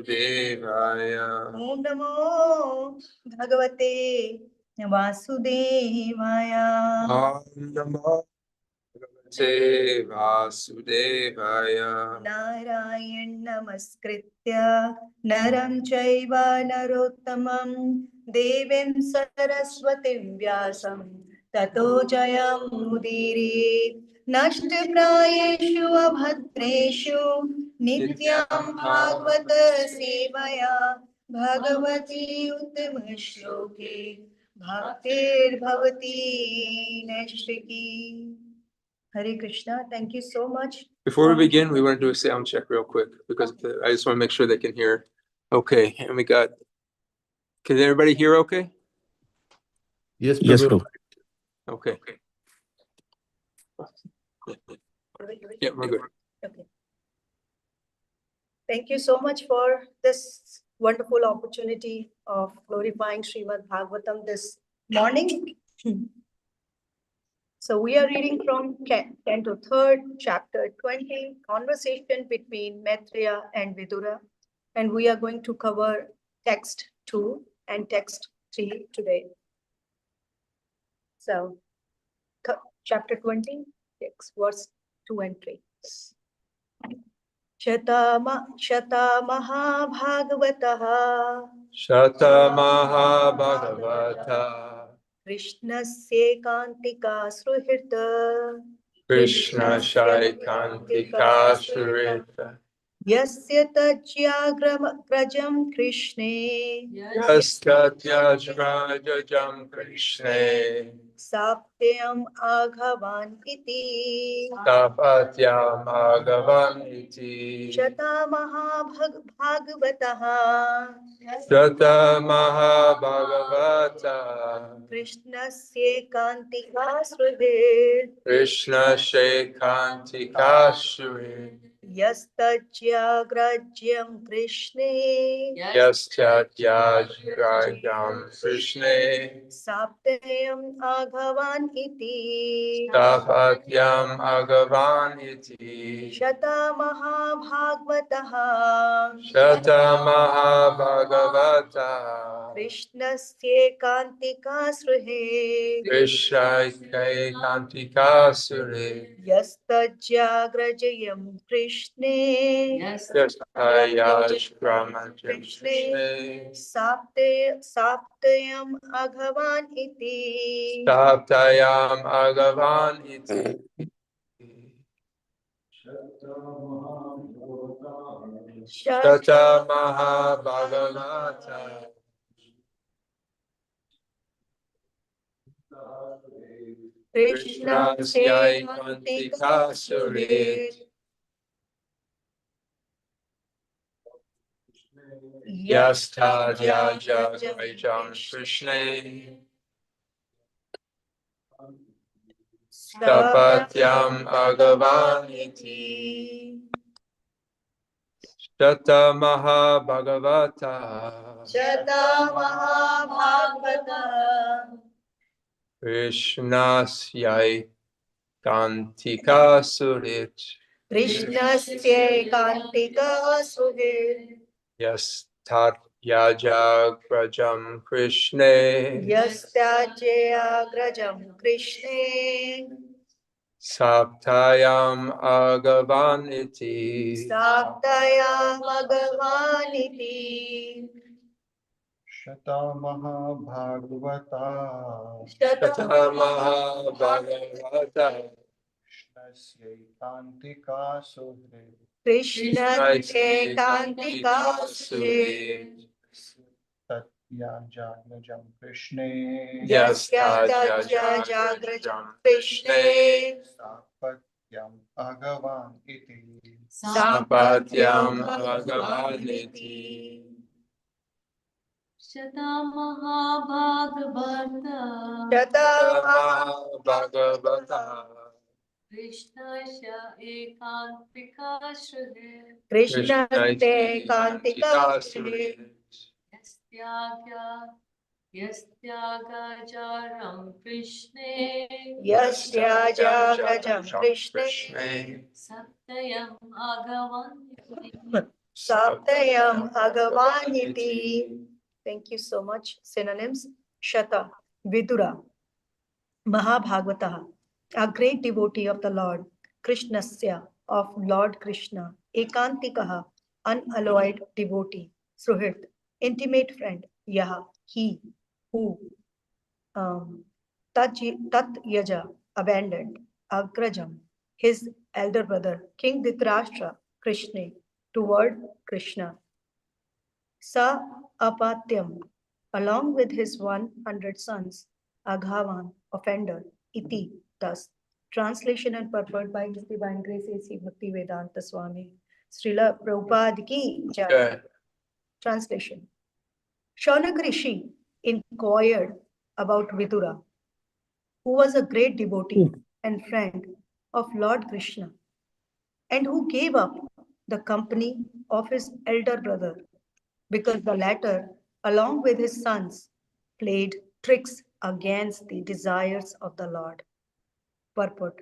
Vasudevaya. Om Namo Bhagavate Vasudevaya. Om Namo Bhagavate Vasudevaya. Narayan Namaskritya Naram Chaiva Narottamam Devim Saraswatim Vyasam Tato Jayam Mudire Nashtaprayeshu Abhadreshu Nityam Bhagavata Sevaya Bhagavati Uttama Shloke Bhaktir Bhavati Nashtaki. Hare Krishna. Thank you so much. Before we begin, we want to do a sound check real quick because I just want to make sure they can hear. Okay, and we got. Can everybody hear? Okay. Yes, Yes, Prabhu. Prabhu. Okay. Yeah, we're good. Okay. Thank you so much for this wonderful opportunity of glorifying Srimad Bhagavatam this morning. So we are reading from Canto 3rd, chapter 20, conversation between Maitreya and Vidura. And we are going to cover text 2 and text 3 today. So chapter 20, text verse 2 and 3. Shata Mahabhagavataha Shata Mahabhagavata Krishnasya Sruhirta Krishna Shaikantika Shurita Yasya Tajyagrajam Krishne Yaskatyajrajajam Krishne Saptyam Aghavan Iti Tapatyam Agavan Iti Shata Mahabhagavataha Shata Mahabhagavata Krishnasya Sruhir Krishna Shaikantika Shurita Yastajagrajyam Krishne Yaskatyajrajajam Krishne Saptayam Aghavan Iti Tapatyam Agavan Iti Shata Mahabhagavataha Shata Mahabhagavata Krishnasya Sruhe Krishna Kantika Sure Yastajagrajyam Krishne Yaskayajramajam Krishne Saptayam Aghavan Iti Taptayam Agavan Iti Shata Mahabhagavata Krishna Krishna Sure Yastadyajam Krishne Tapatyam Agavan Iti Shata Mahabhagavata Shata Mahabhagavata Krishnasyai Kantika Surit Krishnasya Suhir Yastatyajagrajam Krishne Yastajagrajam Krishne Saptayam Agavan Iti Saptayam Aghavan Iti Shata Mahabhagavata Shata Mahabhagavata Krishnasya Kantika Sudre Krishnasya Suhir Tatyajagnajam Krishne Yastajagrajam Krishne Sapatyam Agavan Iti Sapatyam Agavan Iti Shata Mahabhagavata Shata Mahabhagavata Krishna Sha Ekantika Shruhe Krishnasya Suhir Yastyagajaram Krishne Yastajagrajam Krishne Satyam Agavan Saptayam Agavaniti. Thank you so much. Synonyms: Shata, Vidura, Mahabhagavata, a great devotee of the Lord, Krishnasya, of Lord Krishna, Ekantikaha, unalloyed devotee, Suhrit, intimate friend, Yaha, he, who, Tat Yaja, abandoned, Agrajam, his elder brother, King Dhritarashtra, Krishna, toward Krishna, Sa Apatyam, along with his 100 sons, Aghavan, offender, Iti, thus. Translation and purport by His Divine Grace A.C. Bhakti Vedanta Swami. Srila Prabhupada ki jai. Okay. Translation. Shaunak Rishi inquired about Vidura, who was a great devotee and friend of Lord Krishna, and who gave up the company of his elder brother because the latter, along with his sons, played tricks against the desires of the Lord. Purport.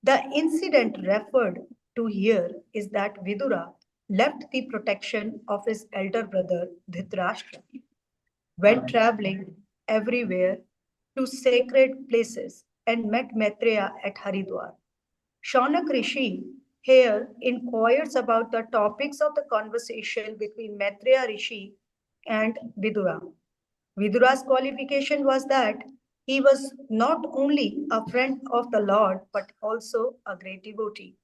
The incident referred to here is that Vidura left the protection of his elder brother Dhritarashtra, went traveling everywhere to sacred places, and met Maitreya at Haridwar. Shaunak Rishi here inquires about the topics of the conversation between Maitreya Rishi and Vidura. Vidura's qualification was that he was not only a friend of the Lord but also a great devotee.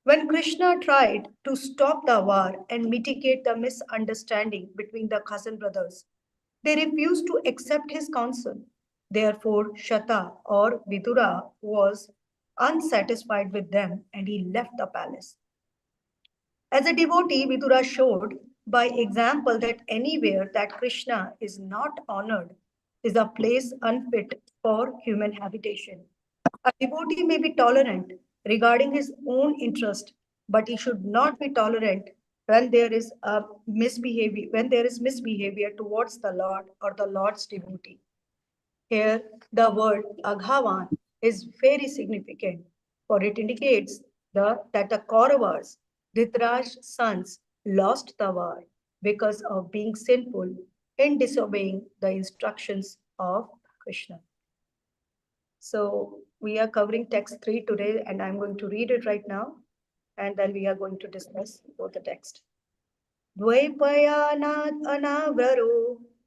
When Krishna tried to stop the war and mitigate the misunderstanding between the cousin brothers, they refused to accept his counsel. Therefore, Shata or Vidura was unsatisfied with them and he left the palace. As a devotee, Vidura showed by example that anywhere that Krishna is not honored is a place unfit for human habitation. A devotee may be tolerant regarding his own interest, but he should not be tolerant when there is misbehavior towards the Lord or the Lord's devotee. Here, the word Aghavan is very significant, for it indicates that the Kauravas, Dhritarashtra's sons, lost the war because of being sinful in disobeying the instructions of Krishna. So we are covering text 3 today, and I'm going to read it right now, and then we are going to discuss both the text. द्वैपयानात् अनावरो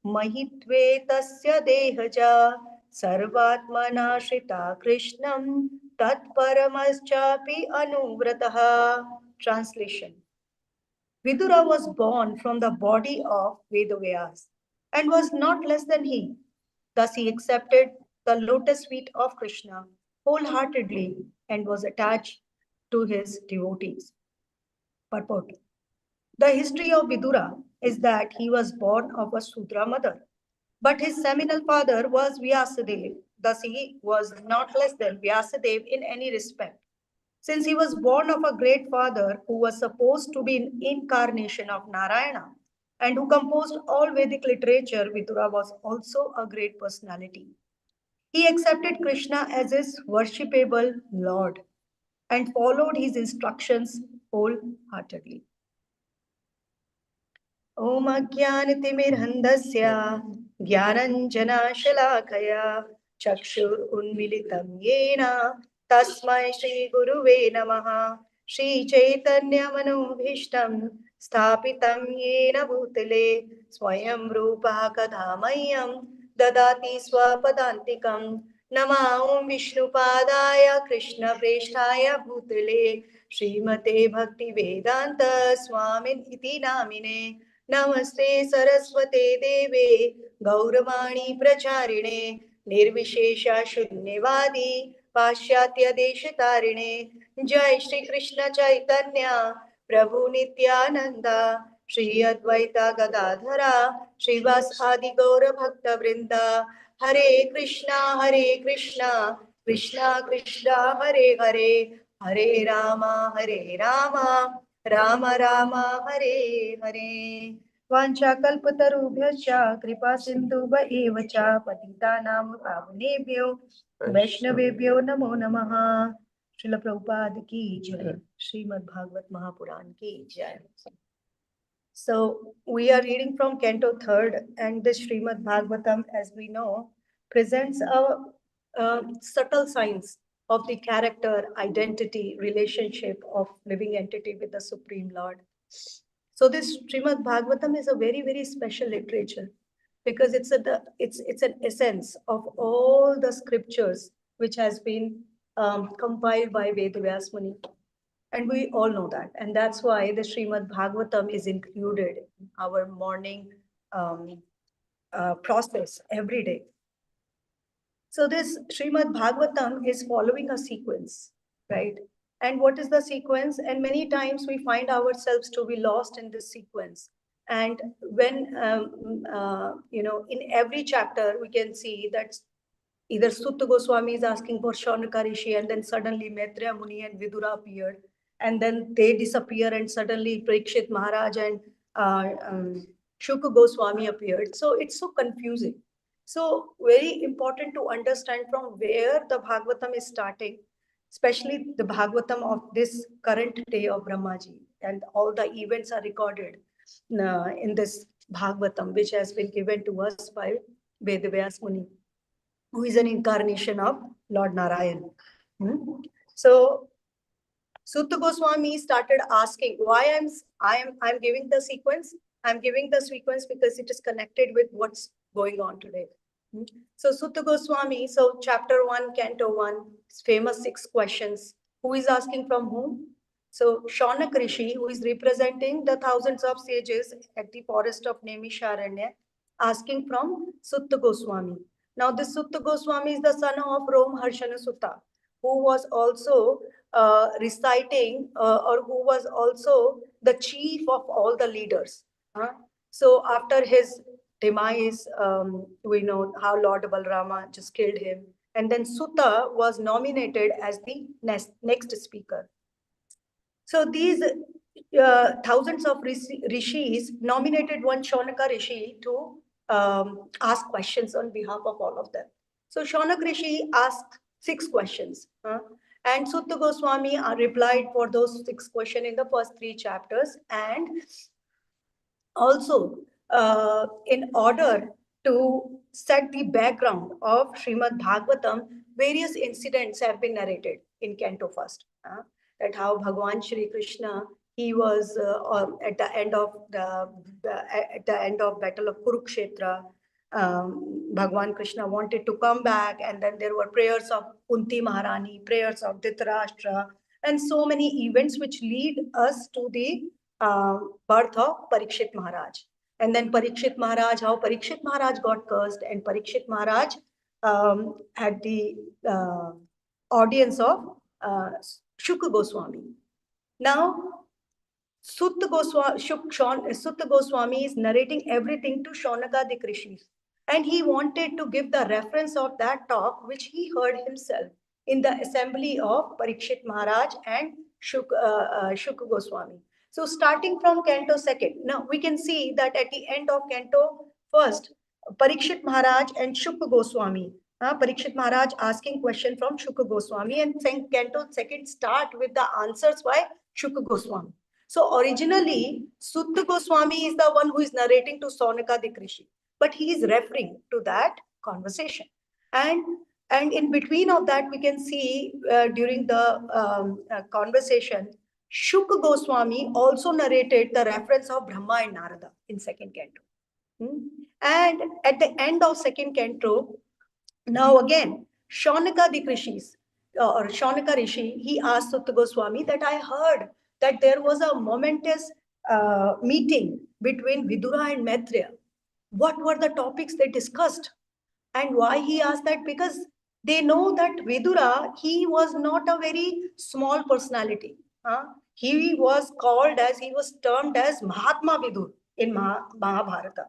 महित्वे तस्य देहजा सर्वात्मनाश्रिता कृष्णं तत्परमश्चापि अनुव्रतः. Translation. Vidura was born from the body of Vedavyas and was not less than he. Thus he accepted the lotus feet of Krishna wholeheartedly and was attached to his devotees. Purport. The history of Vidura is that he was born of a Sudra mother, but his seminal father was Vyasadeva. Thus he was not less than Vyasadeva in any respect. Since he was born of a great father who was supposed to be an incarnation of Narayana and who composed all Vedic literature, Vidura was also a great personality. He accepted Krishna as his worshipable Lord and followed his instructions wholeheartedly. ॐ अज्ञानतिमिरन्धस्य ज्ञानञ्जनशलाकया चक्षुरुन्मिलितं येन तस्मै श्रीगुरुवे नमः. श्रीचैतन्यमनोभीष्टं स्थापितं येन भूतले स्वयं रूपः कदा मह्यं ददाति स्वपदान्तिकं. नमां विष्णुपादाय कृष्णप्रेष्ठाय भूतले श्रीमते भक्तिवेदान्त स्वामिन् इति नामिने. नमस्ते सरस्वते देवे गौरवाणी प्रचारिणे निर्विशेष शून्यवादी पाश्चात्य देशतारिणे. जय श्री कृष्ण चैतन्य प्रभु नित्यानंद श्री अद्वैता गदाधरा श्रीवासादि गौर भक्त वृंद. हरे कृष्णा कृष्णा कृष्णा हरे हरे, हरे रामा राम राम हरे हरे. वाञ्छाकल्पतरुभ्यश्च कृपा सिन्धुभ एव च पतितानां पावनेभ्यो वैष्णवेभ्यो नमो नमः. श्रील प्रभुपाद की जय. श्रीमद् भागवत महापुराण की जय. So we are reading from Canto 3rd, and the Srimad Bhagavatam, as we know, presents a subtle signs of the character, identity, relationship of living entity with the Supreme Lord. So this Srimad Bhagavatam is a very, very special literature because it's an essence of all the scriptures which has been compiled by Vedavyas Muni. And we all know that. And that's why the Srimad Bhagavatam is included in our morning process every day. So this Srimad Bhagavatam is following a sequence, right? And what is the sequence? And many times we find ourselves to be lost in this sequence. And when, in every chapter, we can see that either Sutta Goswami is asking for Shaunaka Rishi, and then suddenly Maitreya Muni and Vidura appeared, and then they disappear, and suddenly Parikshit Maharaj and Shuka Goswami appeared. So it's so confusing. So very important to understand from where the Bhagavatam is starting, especially the Bhagavatam of this current day of Brahmaji, and all the events are recorded in this Bhagavatam, which has been given to us by Vedavyas Muni, who is an incarnation of Lord Narayan. So Sutta Goswami started asking why I'm giving the sequence. I'm giving the sequence because it is connected with what's going on today. So Sutta Goswami, so chapter 1, canto 1, famous 6 questions. Who is asking from whom? So Shaunak Rishi, who is representing the thousands of sages at the forest of Naimisharanya, asking from Sutta Goswami. Now this Sutta Goswami is the son of Rom Harshana Sutta, who was also reciting or who was also the chief of all the leaders. So after his demise, we know how Lord Balrama just killed him. And then Sutta was nominated as the next speaker. So these thousands of rishis nominated one Shaunaka Rishi to ask questions on behalf of all of them. So Shaunak Rishi asked 6 questions. And Sutta Goswami replied for those 6 questions in the first 3 chapters. And also, in order to set the background of Srimad Bhagavatam, various incidents have been narrated in Canto first. That how Bhagwan Shri Krishna, he was at the end of battle of Kurukshetra. Bhagwan Krishna wanted to come back, and then there were prayers of Kunti Maharani, prayers of Dhritarashtra, and so many events which lead us to the birth of Parikshit Maharaj. And then Parikshit Maharaj, how Parikshit Maharaj got cursed, and Parikshit Maharaj had the audience of Shuka Goswami. Now, Sutta Goswami is narrating everything to Shaunakadik Rishis. And he wanted to give the reference of that talk which he heard himself in the assembly of Parikshit Maharaj and Shuka Goswami. So starting from Canto 2nd, now we can see that at the end of Canto 1st, Parikshit Maharaj and Shuka Goswami, Parikshit Maharaj asking question from Shuka Goswami, and Canto 2nd start with the answers by Shuka Goswami. So originally, Sutta Goswami is the one who is narrating to Shaunakadik Rishi, but he is referring to that conversation. And in between of that, we can see during the conversation, Shuka Goswami also narrated the reference of Brahma and Narada in 2nd canto. And at the end of 2nd canto, now again, Shaunakadik Rishis, or Shaunaka Rishi, he asked Sutta Goswami that I heard that there was a momentous meeting between Vidura and Maitreya. What were the topics they discussed? And why he asked that? Because they know that Vidura, he was not a very small personality. He was termed as Mahatma Vidur in Mahabharata.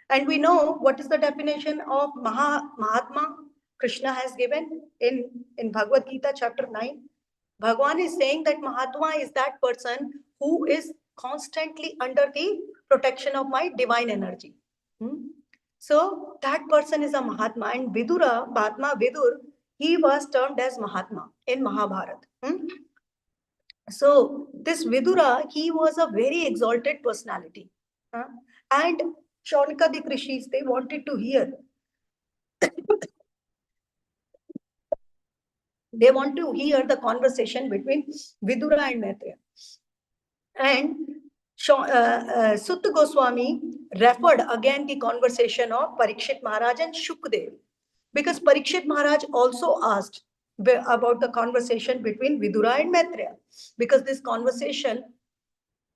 And we know what is the definition of Mahatma Krishna has given in Bhagavad Gita chapter 9. Bhagwan is saying that Mahatma is that person who is constantly under the protection of my divine energy. So that person is a Mahatma, and Vidura, Mahatma Vidur, he was termed as Mahatma in Mahabharata. So this Vidura, he was a very exalted personality. And Shaunaka Rishis, they wanted to hear. They want to hear the conversation between Vidura and Maitreya. And Sutta Goswami referred again the conversation of Parikshit Maharaj and Shukdev. Because Parikshit Maharaj also asked about the conversation between Vidura and Maitreya. Because this conversation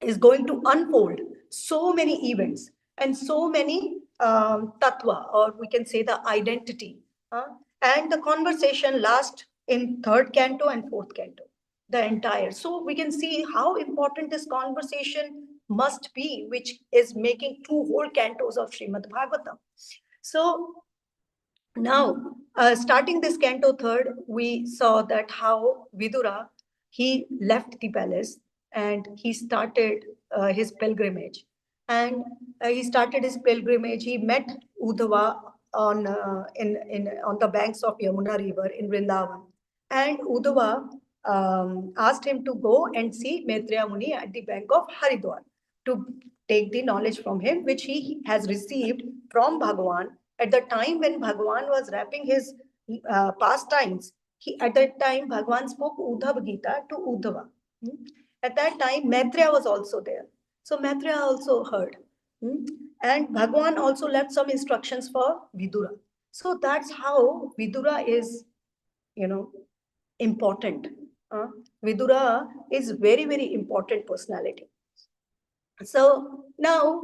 is going to unfold so many events and so many tattva, or we can say the identity. And the conversation lasts in third canto and fourth canto, the entire. So we can see how important this conversation must be, which is making two whole cantos of Srimad Bhagavatam. So now, starting this canto third, we saw that how Vidura, he left the palace and he started his pilgrimage. And he started his pilgrimage. He met Uddhava on the banks of Yamuna River in Vrindavan. And Uddhava asked him to go and see Maitreya Muni at the bank of Haridwar to take the knowledge from him, which he has received from Bhagavan at the time when Bhagavan was wrapping his pastimes. At that time, Bhagavan spoke Uddhav Gita to Uddhava. At that time, Maitreya was also there. So Maitreya also heard. And Bhagavan also left some instructions for Vidura. So that's how Vidura is, important. Vidura is very, very important personality. So now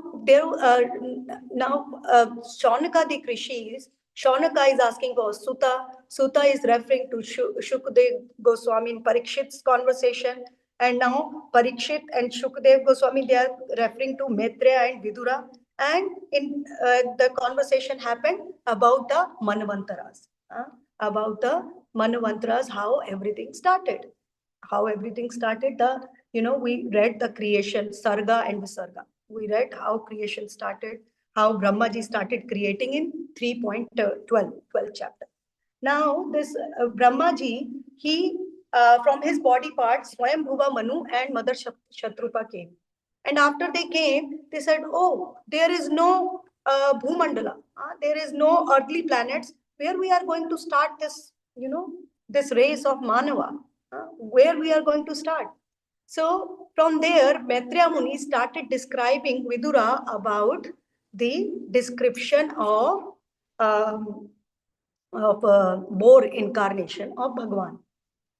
Shaunaka the Krishis, Shaunaka is asking for Sutta. Sutta is referring to Shukdev Goswami in Parikshit's conversation. And now Parikshit and Shukdev Goswami, they are referring to Maitreya and Vidura. And in the conversation happened about the Manvantaras. About the Manvantaras, how everything started. How everything started. We read the creation, Sarga and Visarga. We read how creation started, how Brahmaji started creating in 3.12 chapter. Now, this Brahmaji, he, from his body parts, Swayam Bhuva Manu and Mother Shatrupa came. And after they came, they said, oh, there is no Bhumandala. There is no earthly planets where we are going to start this, this race of Manava. Where we are going to start. So from there, Maitreya Muni started describing Vidura about the description of boar incarnation of Bhagavan.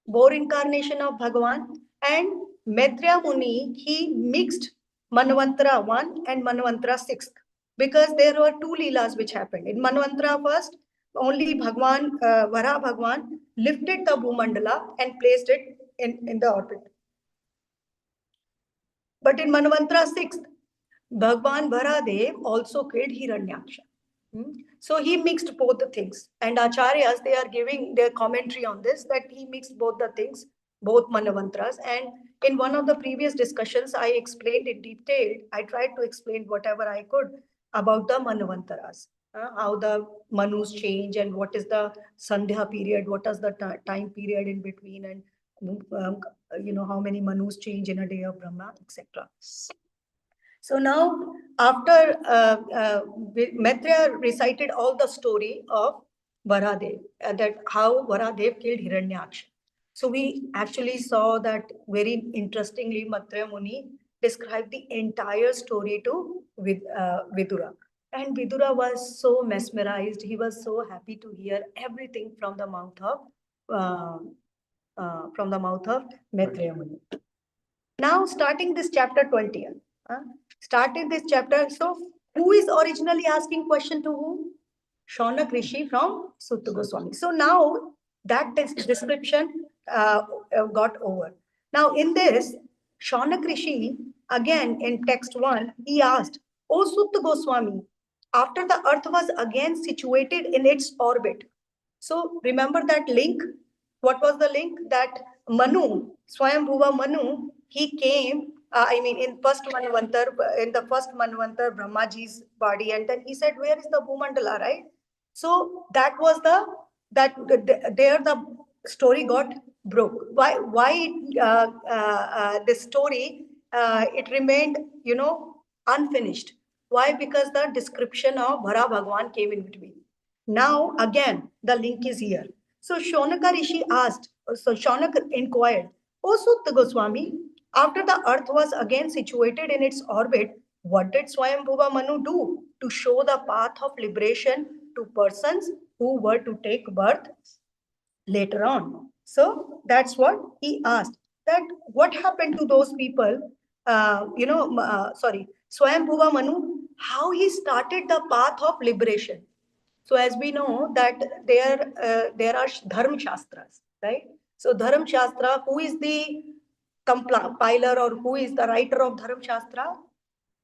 Boar incarnation of Bhagavan. And Maitreya Muni, he mixed Manvantara 1 and Manvantara 6 because there were two leelas which happened. In Manvantara first, only Bhagwan, Vara Bhagwan lifted the Bhumandala and placed it in the orbit. But in Manvantara 6th, Bhagwan Varadev also killed Hiranyaksha. So he mixed both the things. And Acharyas, they are giving their commentary on this, that he mixed both the things, both Manavantras. And in one of the previous discussions, I explained in detail, I tried to explain whatever I could about the Manavantaras, how the Manus change and what is the Sandhya period, what is the time period in between, and how many Manus change in a day of Brahma, etc. So now, after Maitreya recited all the story of Varadev, that how Varadev killed Hiranyaksha. So we actually saw that very interestingly, Maitreya Muni described the entire story to Vidura. And Vidura was so mesmerized. He was so happy to hear everything from the mouth of Maitreya Muni. Now, starting this chapter 20. Started this chapter. So, who is originally asking question to whom? Shaunak Rishi from Sutta Goswami. So now that description got over. Now in this, Shaunak Rishi, again in text 1, he asked, O Sutta Goswami, after the earth was again situated in its orbit. So remember that link? What was the link? That Manu, Swayambhuva Manu, he came in the first Manvantar, Brahmaji's body, and then he said, where is the Bhumandala, right? So that was there the story got broke. Why this story, it remained, unfinished. Why? Because the description of Bhara Bhagwan came in between. Now, again, the link is here. So Shaunaka Rishi asked, so Shaunaka inquired, O Sutta Goswami, after the earth was again situated in its orbit, what did Swayambhuva Manu do to show the path of liberation to persons who were to take birth later on? So that's what he asked. That what happened to those people? Swayambhuva Manu, how he started the path of liberation. So as we know that there are dharma shastras, right? So dharma shastra, who is the compiler or who is the writer of dharma shastra?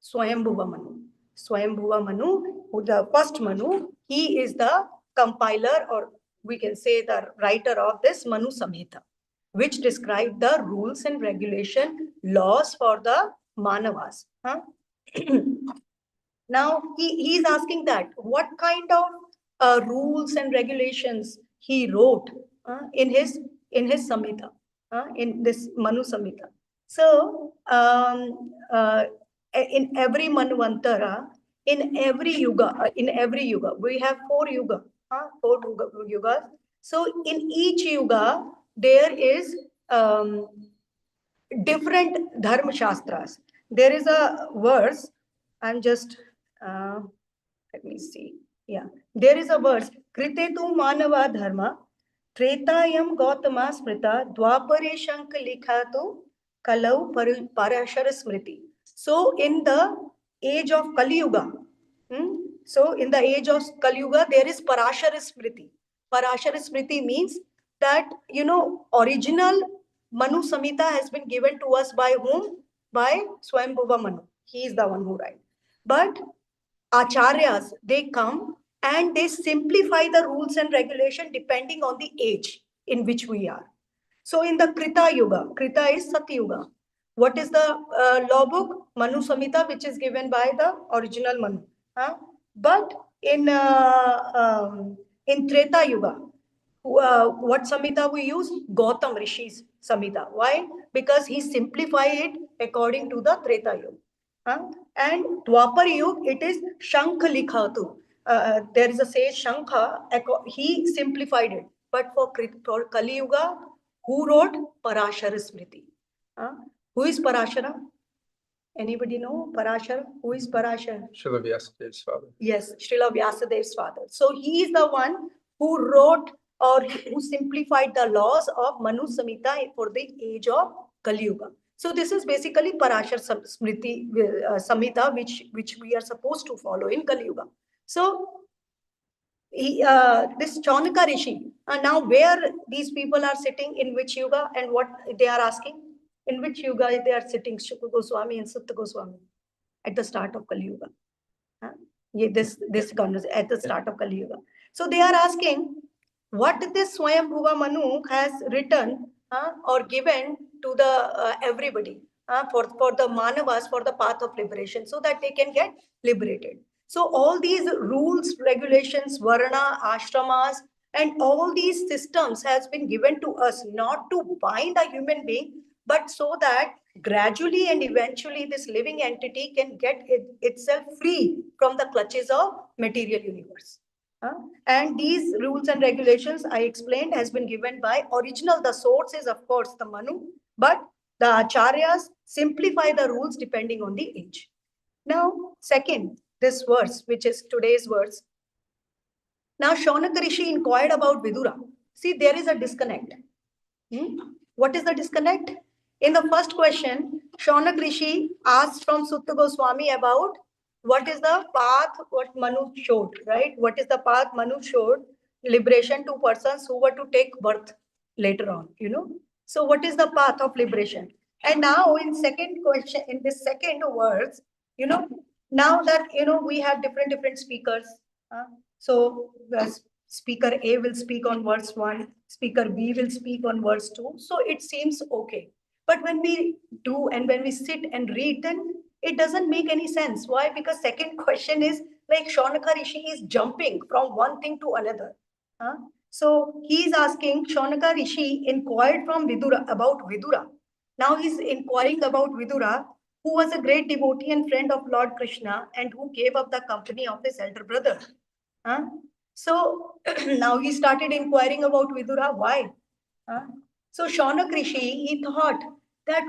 Swayambhuva Manu. Swayambhuva Manu, who the first Manu, he is the compiler, or we can say the writer of this Manu Samhita, which describe the rules and regulation laws for the Manavas. Huh? Now he is asking that what kind of rules and regulations he wrote in his Samhita, in this Manu Samhita. So in every Manvantara, in every yuga, we have four yugas. So in each yuga there is different dharma shastras. There is a verse. I'm just let me see. Yeah, there is a verse. Krite tu manava dharma, tretayam gautama smrita, dwapare shank likhatu, kalau parashara smriti. So in the age of Kali Yuga, so in the age of Kali Yuga, there is Parashara Smriti. Parashara Smriti means that, original Manu Samhita has been given to us by whom? By Swayambhuva Manu. He is the one who writes. But Acharyas, they come and they simplify the rules and regulation depending on the age in which we are. So in the Krita Yuga, Krita is Sati Yuga. What is the law book? Manu Samhita, which is given by the original Manu. But in Treta Yuga, what Samhita we use? Gautam Rishi's Samhita. Why? Because he simplified it according to the Treta Yuga. And Dwapar Yuga, it is Shankha Likhatu. There is a sage Shankha, he simplified it. But for Kali Yuga, who wrote? Parashara Smriti. Who is Parashara? Anybody know Parashara? Who is Parashara? Srila Vyasadev's father. Yes, Srila Vyasadev's father. So he is the one who wrote or who simplified the laws of Manu Samhita for the age of Kali Yuga. So this is basically Parashar Smriti Samhita, which we are supposed to follow in Kali Yuga. So this Chaunaka Rishi, now where these people are sitting, in which yuga, and what they are asking, in which yuga they are sitting, Shukra Goswami and Sutta Goswami, at the start of Kali Yuga. This conversation at the start of Kali Yuga. So they are asking what this Swayambhuva Manu has written or given to the everybody for the Manavas, for the path of liberation, so that they can get liberated. So all these rules, regulations, varna, ashramas, and all these systems has been given to us not to bind a human being, but so that gradually and eventually this living entity can get itself free from the clutches of material universe. And these rules and regulations I explained has been given by original, the source is of course the Manu, but the Acharyas simplify the rules depending on the age. Now, second, this verse, which is today's verse. Now, Shaunaka Rishi inquired about Vidura. See, there is a disconnect. What is the disconnect? In the first question, Shaunaka Rishi asked from Sutta Goswami about what is the path what Manu showed, right? What is the path Manu showed? Liberation to persons who were to take birth later on, So what is the path of liberation? And now in second question, in this second verse, now that, we have different speakers. So speaker A will speak on verse 1, speaker B will speak on verse 2. So it seems okay. But when we do and when we sit and read, then it doesn't make any sense. Why? Because second question is like Shaunaka Rishi is jumping from one thing to another. So he is asking, Shaunaka Rishi inquired from Vidura about Vidura. Now he's inquiring about Vidura, who was a great devotee and friend of Lord Krishna and who gave up the company of his elder brother. Huh? So now he started inquiring about Vidura. Why? Huh? So Shaunak Rishi, he thought that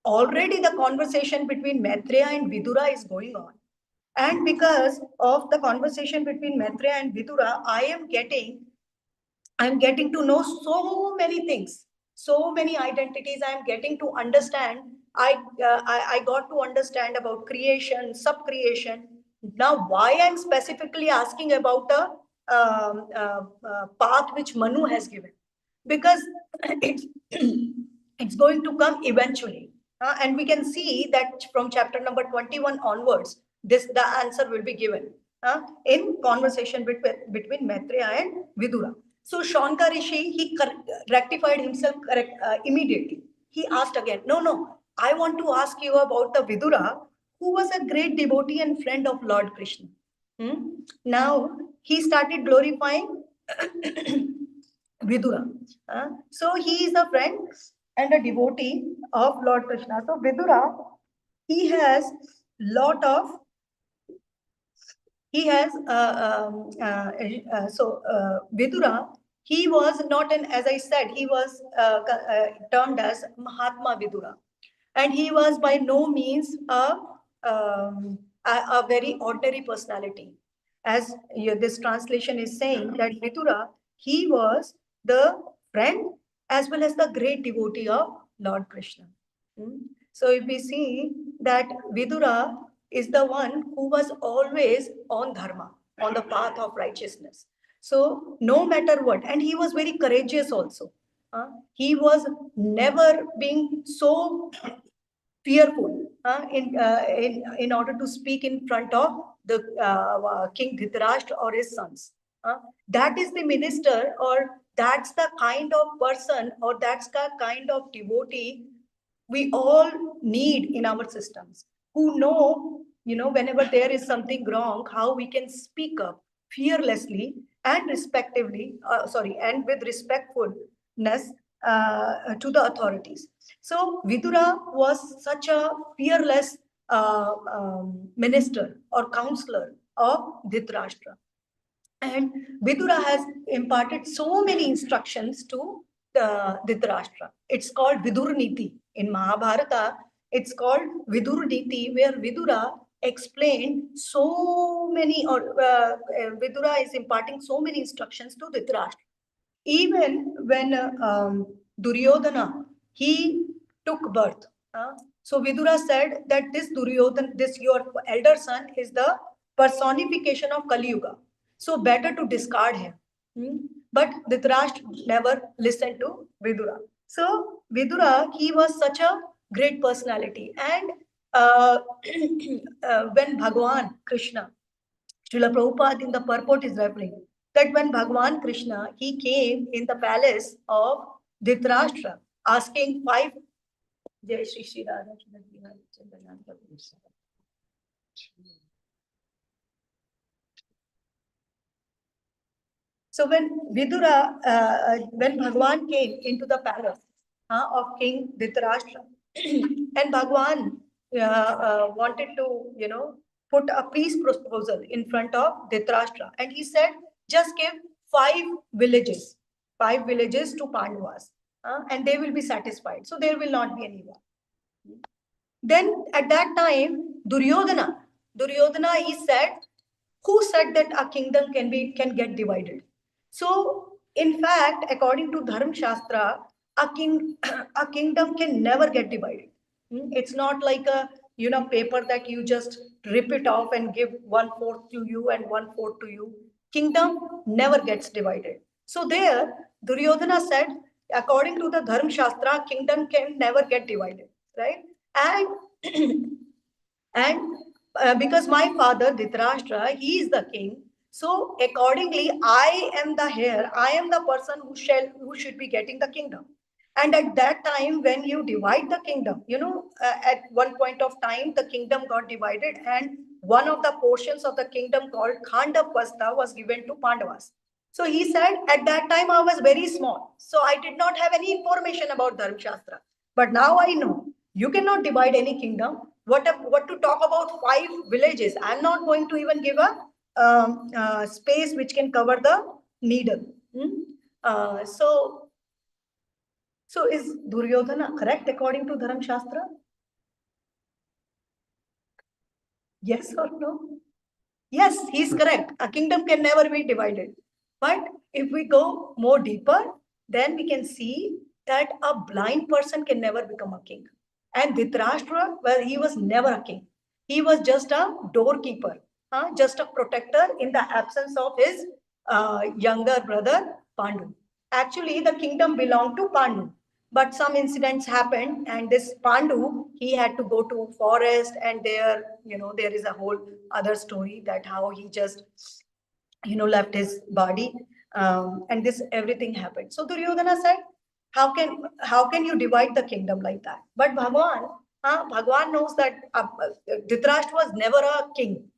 already the conversation between Maitreya and Vidura is going on. And because of the conversation between Maitreya and Vidura, I'm getting to know so many things, so many identities. I'm getting to understand. I got to understand about creation, sub-creation. Now, why I'm specifically asking about the path which Manu has given? Because it's, it's going to come eventually. And we can see that from chapter number 21 onwards, the answer will be given in conversation between Maitreya and Vidura. So Shaunaka Rishi, he rectified himself immediately. He asked again, no, I want to ask you about the Vidura, who was a great devotee and friend of Lord Krishna. Now, he started glorifying Vidura. So he is a friend and a devotee of Lord Krishna. So Vidura, he has lot of he has Vidura, he was not an, as I said, he was termed as Mahatma Vidura, and he was by no means a very ordinary personality. As this translation is saying, that Vidura, he was the friend as well as the great devotee of Lord Krishna. So if we see that Vidura is the one who was always on dharma, on the path of righteousness. So no matter what, and he was very courageous also. He was never being so fearful in order to speak in front of the King Dhritarashtra or his sons. That is the minister, or that's the kind of person, or that's the kind of devotee we all need in our systems, who know, whenever there is something wrong, how we can speak up fearlessly and and with respectfulness to the authorities. So Vidura was such a fearless minister or counselor of Dhritarashtra. And Vidura has imparted so many instructions to Dhritarashtra. It's called Vidur Niti. In Mahabharata, it's called Vidur Niti, where Vidura explained so many, or Vidura is imparting so many instructions to Dhritarashtra. Even when Duryodhana, he took birth. So Vidura said that this Duryodhana, this your elder son, is the personification of Kali Yuga. So better to discard him. But Dhritarashtra never listened to Vidura. So Vidura, he was such a great personality. And when Bhagwan Krishna, Srila Prabhupada in the purport is referring that when Bhagwan Krishna, he came in the palace of Dhritarashtra asking five Jai Shri Shri Radha So when when Bhagwan came into the palace of King Dhritarashtra, and Bhagwan wanted to, put a peace proposal in front of Dhritarashtra, and he said, just give five villages to Pandavas, and they will be satisfied. So there will not be any war. Then at that time, Duryodhana, he said, who said that a kingdom can get divided? So, in fact, according to Dharma Shastra, a kingdom can never get divided. It's not like a paper that you just rip it off and give 1/4 to you and 1/4 to you. Kingdom never gets divided. So there, Duryodhana said, according to the Dharma Shastra, kingdom can never get divided, right? And and because my father Dhritarashtra, he is the king. So accordingly, I am the heir. I am the person who should be getting the kingdom. And at that time, when you divide the kingdom, at one point of time, the kingdom got divided, and one of the portions of the kingdom called Khandavasta was given to Pandavas. So he said, at that time I was very small, so I did not have any information about Dharma Shastra. But now I know you cannot divide any kingdom. What to talk about 5 villages? I'm not going to even give a space which can cover the needle. So is Duryodhana correct according to Dharma Shastra? Yes or no? Yes, he's correct. A kingdom can never be divided. But if we go more deeper, then we can see that a blind person can never become a king. And Dhritarashtra, well, he was never a king. He was just a doorkeeper, just a protector in the absence of his younger brother Pandu. Actually, the kingdom belonged to Pandu, but some incidents happened, and this Pandu, he had to go to forest, and there, there is a whole other story that how he just, left his body, and this everything happened. So Duryodhana said, how can you divide the kingdom like that? But Bhagwan knows that Dhritarashtra was never a king.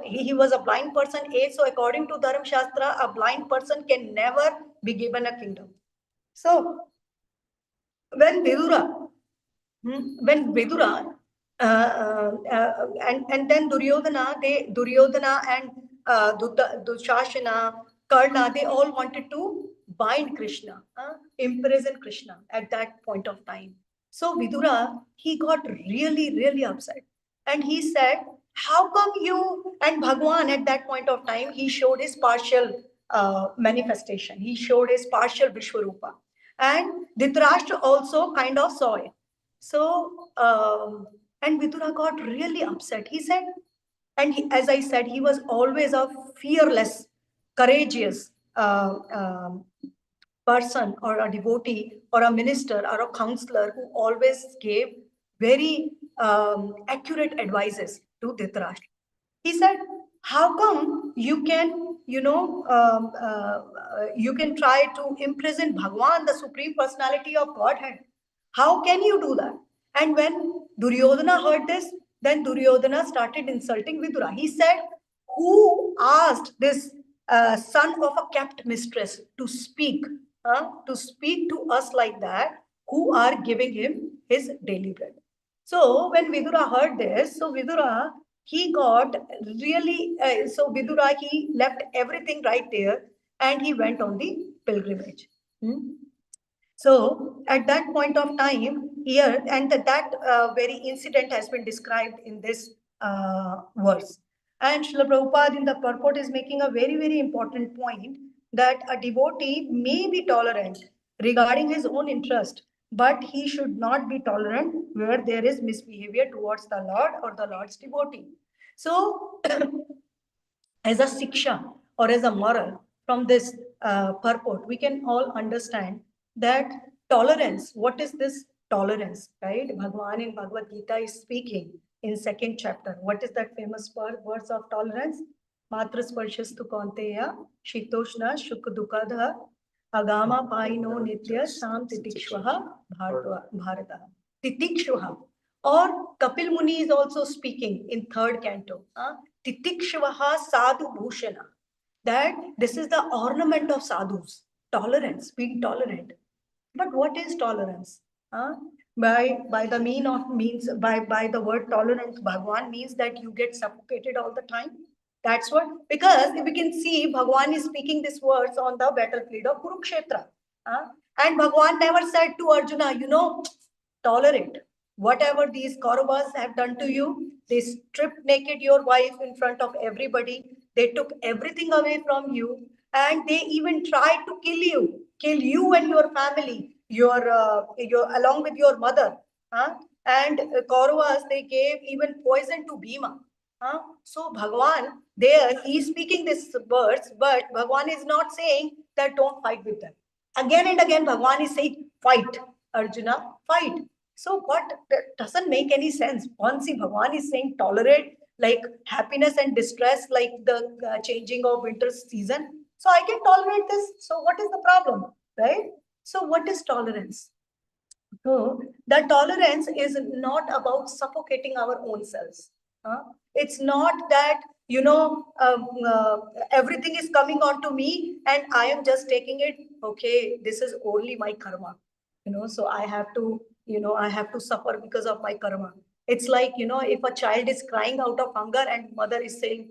He was a blind person. So according to Dharma Shastra, a blind person can never be given a kingdom. So when Vidura, and then Duryodhana and Dushashana, Karna, they all wanted to bind Krishna, imprison Krishna at that point of time. So Vidura, he got really, really upset. And he said, how come you, and Bhagwan at that point of time, he showed his partial manifestation. He showed his partial Vishwarupa. And Dhritarashtra also kind of saw it. So, and Vidura got really upset. He said, and as I said, he was always a fearless, courageous person or a devotee or a minister or a counselor who always gave very accurate advices to Dhritarashtra. He said, how come you can, you can try to imprison Bhagwan, the Supreme Personality of Godhead? How can you do that? And when Duryodhana heard this, then Duryodhana started insulting Vidura. He said, who asked this son of a kept mistress to speak to us like that, who are giving him his daily bread? So when Vidura heard this, so Vidura, he got really, so Vidura, he left everything right there and he went on the pilgrimage. So at that point of time here, and that very incident has been described in this verse. And Srila Prabhupada in the purport is making a very, very important point that a devotee may be tolerant regarding his own interest, but he should not be tolerant where there is misbehavior towards the Lord or the Lord's devotee. So as a siksha or as a moral from this purport, we can all understand that tolerance, what is this tolerance, right? Bhagwan in Bhagavad Gita is speaking in 2nd chapter. What is that famous words of tolerance? Matra sparshastu kaunteya, shitoshna shukadukadha, agama paino nitya sam titikshvaha bharata. Titikshvaha. Or Kapil Muni is also speaking in 3rd canto. Titikshvaha sadhu bhushana. That this is the ornament of sadhus. Tolerance, being tolerant. But what is tolerance? By the by the word tolerance, Bhagwan means that you get suffocated all the time. That's what, because we can see Bhagwan is speaking these words on the battlefield of Kurukshetra. And Bhagwan never said to Arjuna, tolerate. Whatever these Kauravas have done to you, they stripped naked your wife in front of everybody. They took everything away from you, and they even tried to kill you and your family, your along with your mother. And Kauravas, they gave even poison to Bhima. So Bhagwan, there he is speaking these words, but Bhagwan is not saying that don't fight with them. Again and again, Bhagwan is saying, fight, Arjuna, fight. So what, that doesn't make any sense. Once Bhagwan is saying tolerate like happiness and distress, like the changing of winter season. So I can tolerate this. So what is the problem, right? So what is tolerance? So the tolerance is not about suffocating our own selves. It's not that everything is coming onto me and I am just taking it. Okay, this is only my karma, so I have to, I have to suffer because of my karma. It's like, if a child is crying out of hunger and mother is saying,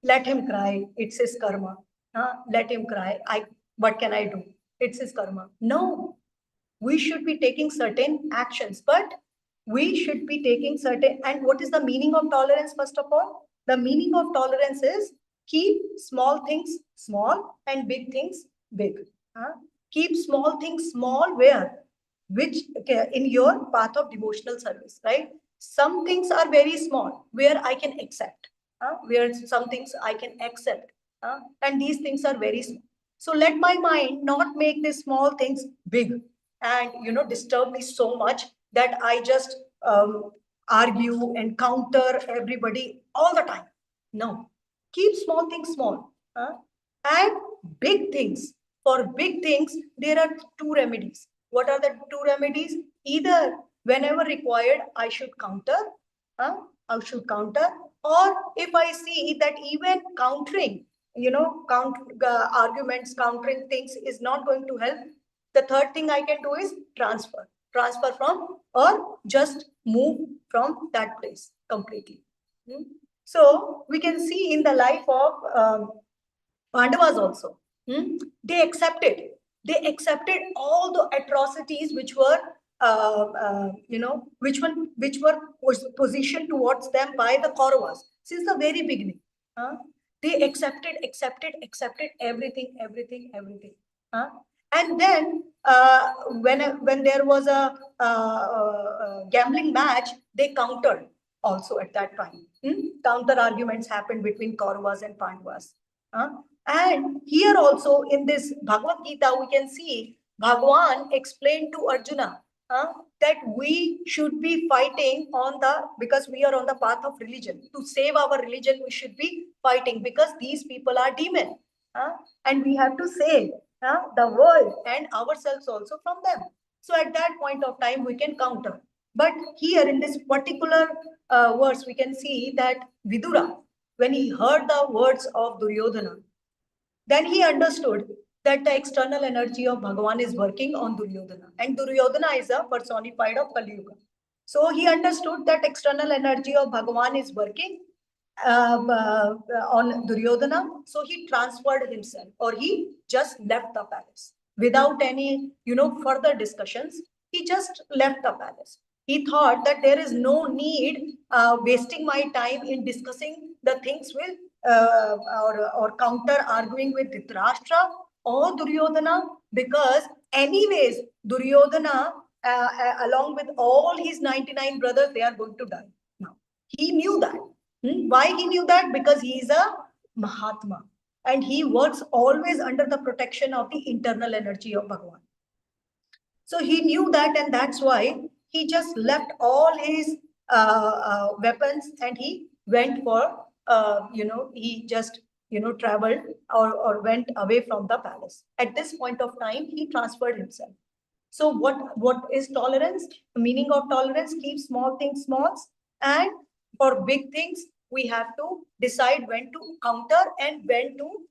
let him cry, it's his karma. Let him cry. What can I do? It's his karma. No, we should be taking certain actions, but we should be taking certain. And what is the meaning of tolerance? First of all, the meaning of tolerance is keep small things small and big things big. Keep small things small where? Which, okay, in your path of devotional service, right? Some things are very small where I can accept, where some things I can accept, and these things are very small. So let my mind not make these small things big and disturb me so much that I just argue and counter everybody all the time. No, keep small things small, and big things. For big things, there are two remedies. What are the two remedies? Either whenever required, I should counter, I should counter, or if I see that even countering, arguments, countering things is not going to help, the third thing I can do is transfer from, or just move from that place completely. So we can see in the life of Pandavas also. They accepted. They accepted all the atrocities which were, which were positioned towards them by the Kauravas since the very beginning. They accepted everything, everything. And then when there was a gambling match, they countered also at that time. Counter arguments happened between Kauravas and Pandavas. And here also in this Bhagavad Gita, we can see Bhagwan explained to Arjuna that we should be fighting because we are on the path of religion. To save our religion, we should be fighting because these people are demon. And we have to save the world and ourselves also from them. So at that point of time, we can counter. But here in this particular verse, we can see that Vidura, when he heard the words of Duryodhana, then he understood that the external energy of Bhagavan is working on Duryodhana. And Duryodhana is a personified of Kali Yuga. So he understood that external energy of Bhagavan is working on Duryodhana. So he transferred himself, or he just left the palace without any, further discussions. He just left the palace. He thought that there is no need wasting my time in discussing the things with or counter arguing with Dhritarashtra or Duryodhana, because anyways Duryodhana along with all his 99 brothers, they are going to die. Now he knew that. Why he knew that? Because he is a Mahatma and he works always under the protection of the internal energy of Bhagavan. So he knew that, and that's why he just left all his weapons and he went for, he just, traveled or went away from the palace. At this point of time, he transferred himself. So what is tolerance? The meaning of tolerance: keep small things small, and for big things, we have to decide when to counter and when to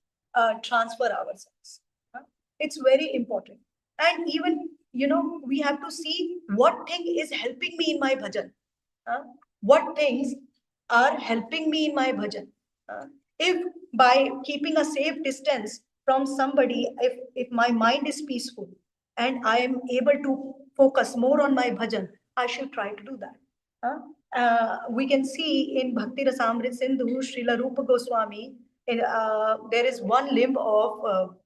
transfer ourselves. It's very important. And even, we have to see what thing is helping me in my bhajan. What things are helping me in my bhajan. If by keeping a safe distance from somebody, if my mind is peaceful and I am able to focus more on my bhajan, I should try to do that. We can see in Bhakti Rasamrit Sindhu, Srila Rupa Goswami, there is one limb of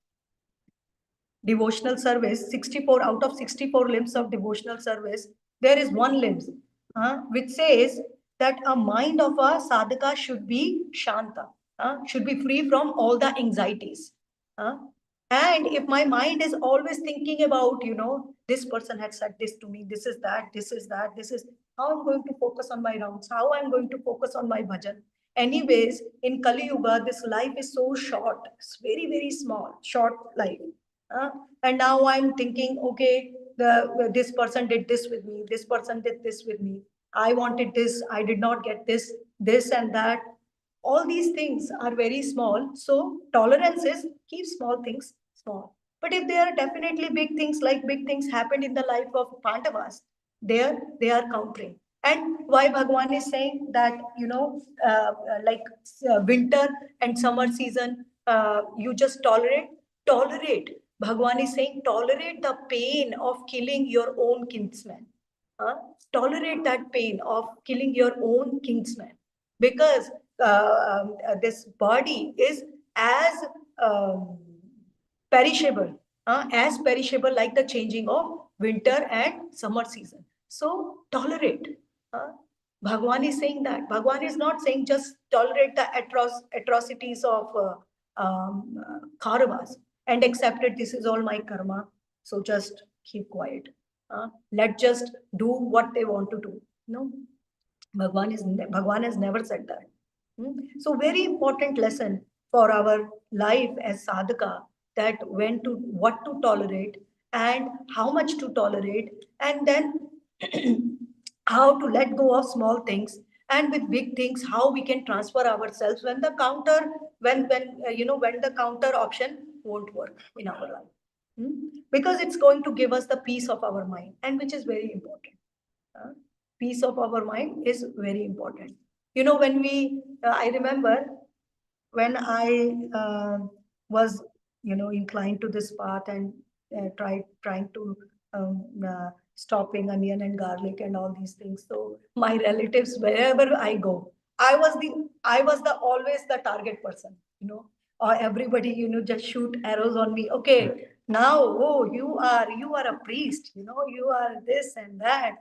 devotional service, 64 out of 64 limbs of devotional service, there is one limb which says that a mind of a sadhaka should be shanta, should be free from all the anxieties. And if my mind is always thinking about, this person had said this to me, this is that, this is that, this is how I'm going to focus on my rounds, how I'm going to focus on my bhajan. Anyways, in Kali Yuga, this life is so short, it's very, very small, short life. And now I'm thinking, okay, this person did this with me, this person did this with me. I wanted this, I did not get this and that. all these things are very small. So tolerance is keep small things small. But if there are definitely big things, like big things happened in the life of Pandavas, there they are countering. And why Bhagwan is saying that, like winter and summer season, you just tolerate. Bhagwan is saying tolerate the pain of killing your own kinsman. Huh? Tolerate that pain of killing your own kinsman, because this body is um, as perishable like the changing of winter and summer season. So tolerate. Uh, Bhagwan is saying that. Bhagwan is not saying just tolerate the atrocities of Kauravas and accept it. This is all my karma. So just keep quiet. Let just do what they want to do. No, Bhagwan has never said that. So very important lesson for our life as sadhaka, that what to tolerate and how much to tolerate, and then how to let go of small things, and with big things how we can transfer ourselves when the counter when the counter option won't work in our life. Because it's going to give us the peace of our mind, and which is very important. uh, Peace of our mind is very important. When I remember when I was, inclined to this path, and trying to stopping onion and garlic and all these things. So my relatives, wherever I go, I was the always the target person, or everybody, just shoot arrows on me. Okay, now, oh, you are a priest, you are this and that,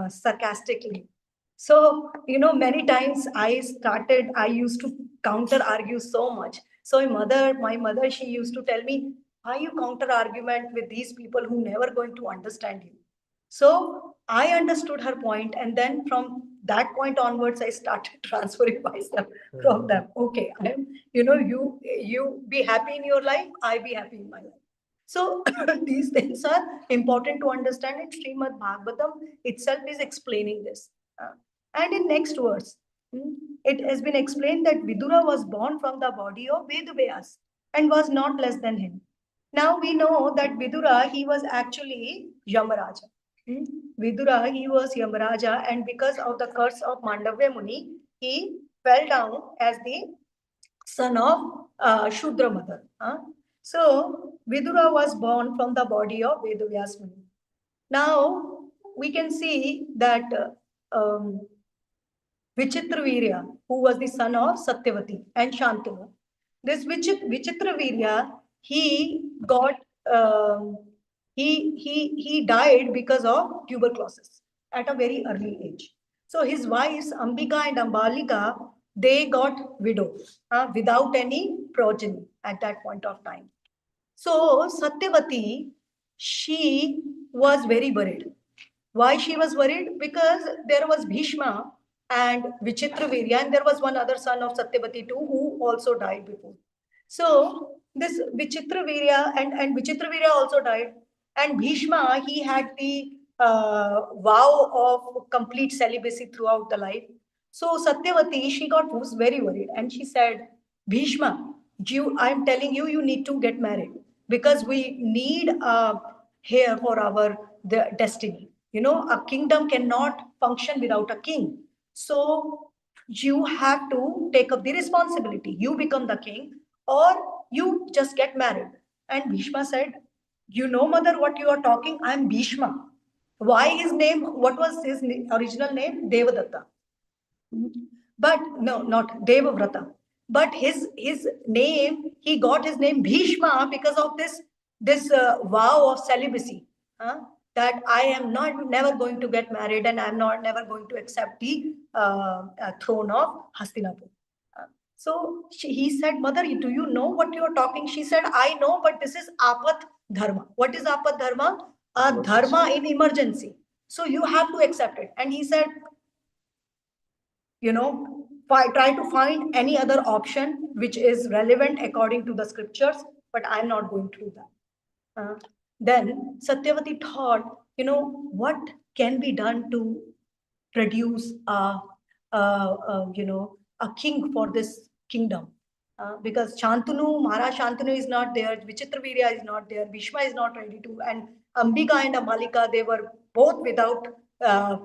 sarcastically. So, many times I used to counter argue so much. So my mother, she used to tell me, why you counter argument with these people who never going to understand you? So I understood her point, and then from that point onwards, I started transferring myself from them. Okay, you be happy in your life, I be happy in my life. So these things are important to understand, and Srimad Bhagavatam itself is explaining this. Uh, and in next verse, it has been explained that Vidura was born from the body of Vedavyas and was not less than him. Now we know that Vidura, he was actually Yamaraja. Hmm? Vidura, he was Yamaraja, and because of the curse of Mandavya Muni, he fell down as the son of Shudra mother. So Vidura was born from the body of Vedavyas Muni. Now we can see that Vichitravirya, who was the son of Satyavati and Shantanu. This Vichitravirya, he got he died because of tuberculosis at a very early age. So his wives Ambika and Ambalika, they got widows without any progeny at that point of time. So Satyavati, she was very worried. Why she was worried? Because there was Bhishma and Vichitravirya, and there was one other son of Satyavati too, who also died before. So this Vichitravirya and Vichitravirya also died, and Bhishma, he had the vow of complete celibacy throughout the life. So Satyavati, she got was very worried, and she said, Bhishma, I'm telling you, you need to get married, because we need a heir for our destiny. A kingdom cannot function without a king. So you have to take up the responsibility. You become the king, or you just get married. And Bhishma said, mother, what you are talking? I'm Bhishma. Why his name? What was his original name? Devadatta. But no, not Devavrata. But his name, he got his name Bhishma because of this vow of celibacy. That I am not never going to get married, and I'm not never going to accept the throne of Hastinapur. He said, Mother, do you know what you are talking? She said, I know, but this is apat dharma. What is apat dharma? A dharma in emergency. So you have to accept it. And he said, try to find any other option which is relevant according to the scriptures, but I'm not going to do that. Then Satyavati thought, what can be done to produce a a king for this kingdom. Because Shantanu, Maharaj Shantanu is not there, Vichitravirya is not there, Bhishma is not ready to, and Ambika and Amalika, they were both without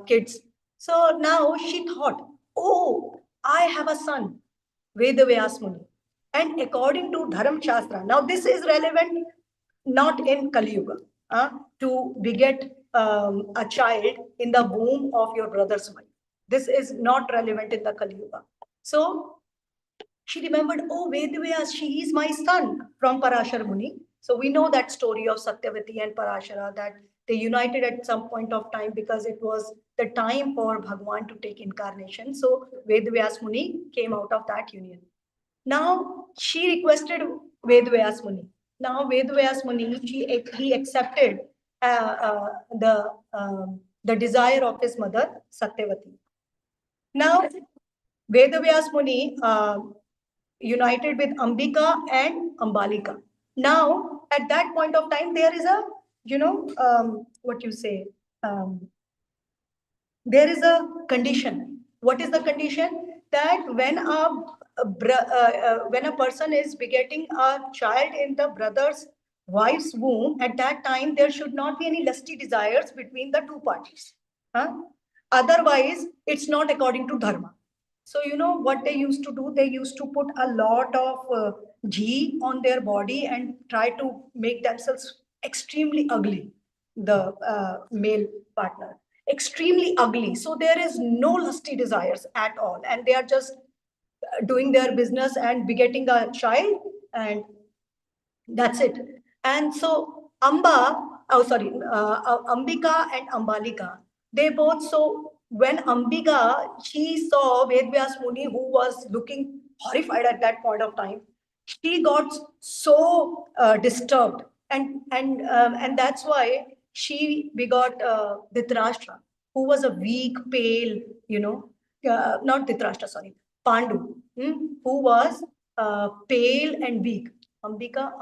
kids. So now she thought, oh, I have a son, Vedavyas Muni. And according to Dharam Shastra, now this is relevant not in Kali Yuga, to beget a child in the womb of your brother's wife. This is not relevant in the Kali Yuga. So she remembered, oh, Vedavyas, she is my son from Parashar Muni. So we know that story of Satyavati and Parashara, that they united at some point of time because it was the time for Bhagwan to take incarnation. So Vedavyas Muni came out of that union. Now she requested Vedavyas Muni. Now Vedavyas Muni, he accepted the desire of his mother Satyavati. Now Vedavyas Muni united with Ambika and Ambalika. Now at that point of time, there is a what you say. There is a condition. What is the condition? That when a person is begetting a child in the brother's wife's womb, at that time there should not be any lusty desires between the two parties. Huh? Otherwise, it's not according to dharma. So you know what they used to do? They used to put a lot of ghee on their body and try to make themselves extremely ugly, the male partner. Extremely ugly. So there is no lusty desires at all. And they are just doing their business and begetting a child, and that's it. And so Ambika and Ambalika, they both, so when Ambika, she saw Vedvyas Muni, who was looking horrified at that point of time, she got so disturbed. And that's why she begot Dhritarashtra, who was a weak, pale, not Dhritarashtra, sorry, Pandu, who was pale and weak. Ambalika,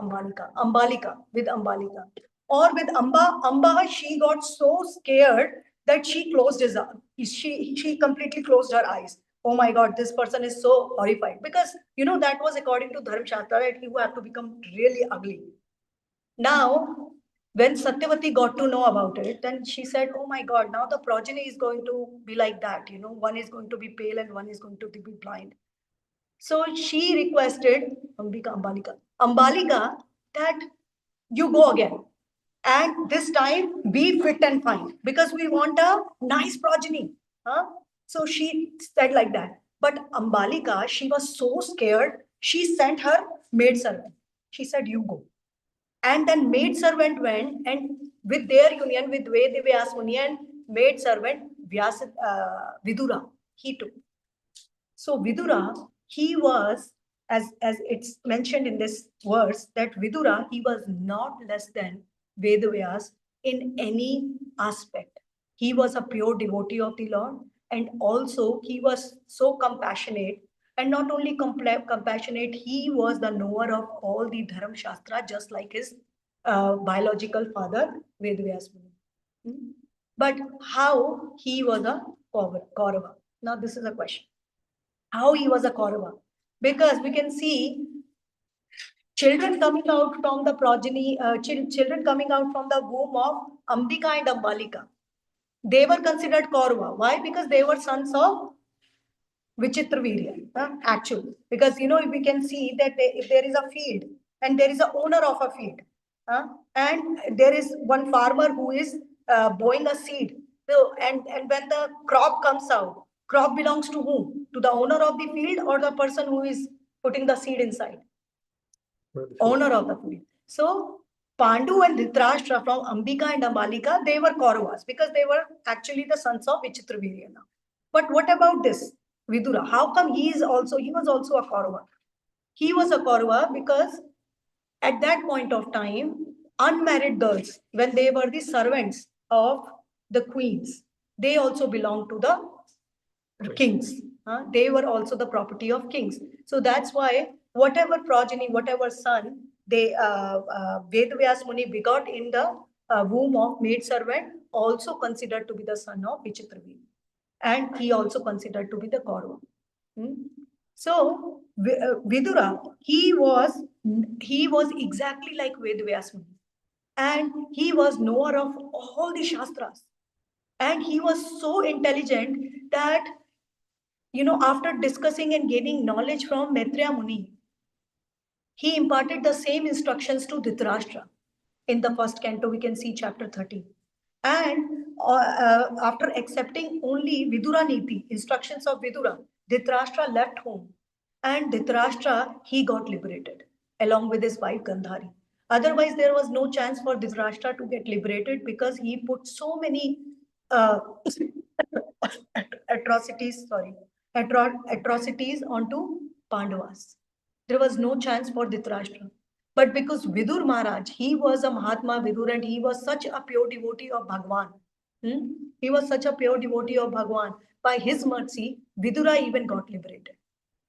with Ambalika. Or with Amba, she got so scared that she closed his eyes. She completely closed her eyes. Oh my God, this person is so horrified. Because, that was according to Dharma Shastra, that he would have to become really ugly. Now, when Satyavati got to know about it, then she said, oh my God, now the progeny is going to be like that. One is going to be pale and one is going to be blind. So she requested Ambalika, that you go again. And this time be fit and fine, because we want a nice progeny. So she said like that. But Ambalika, she was so scared, she sent her maidservant. She said, you go. And then maidservant went, and with their union with Vedavyas Muni and maidservant Vidura, he took. So Vidura, he was, as it's mentioned in this verse, that Vidura, he was not less than Vedavyas in any aspect. He was a pure devotee of the Lord, and also he was so compassionate. And not only compassionate, he was the knower of all the Dharam Shastra, just like his biological father, Vedavyas Muni. But how he was a Kaurava? Now this is a question. How he was a Kaurava? Because we can see children coming out from the progeny, children coming out from the womb of Ambika and Ambalika. They were considered Kaurava. Why? Because they were sons of Vichitravirya, actually. Because, we can see that if there is a field and there is a owner of a field, and there is one farmer who is bowing a seed. So, and when the crop comes out, crop belongs to whom? To the owner of the field or the person who is putting the seed inside? Owner of the field. So Pandu and Dhritarashtra from Ambika and Ambalika, they were Kauravas because they were actually the sons of Vichitravirya now. But what about this Vidura? How come he was also a Kaurava? He was a Kaurava because at that point of time, unmarried girls, when they were the servants of the queens, they also belonged to the kings. They were also the property of kings. So that's why whatever progeny, whatever son they Vedavyas Muni begot in the womb of maid servant, also considered to be the son of Vichitravirya, and he also considered to be the Kaurava. So Vidura, he was exactly like Ved Vyas Muni. And he was knower of all the Shastras. And he was so intelligent that, after discussing and gaining knowledge from Maitreya Muni, he imparted the same instructions to Dhritarashtra. In the first canto, we can see chapter 13. And after accepting only Vidura Niti, instructions of Vidura, Dhritarashtra left home. And Dhritarashtra, he got liberated along with his wife Gandhari. Otherwise, there was no chance for Dhritarashtra to get liberated because he put so many uh, atrocities onto Pandavas. There was no chance for Dhritarashtra. But because Vidur Maharaj, he was a Mahatma Vidur and he was such a pure devotee of Bhagwan. He was such a pure devotee of Bhagwan. By his mercy, Vidura even got liberated.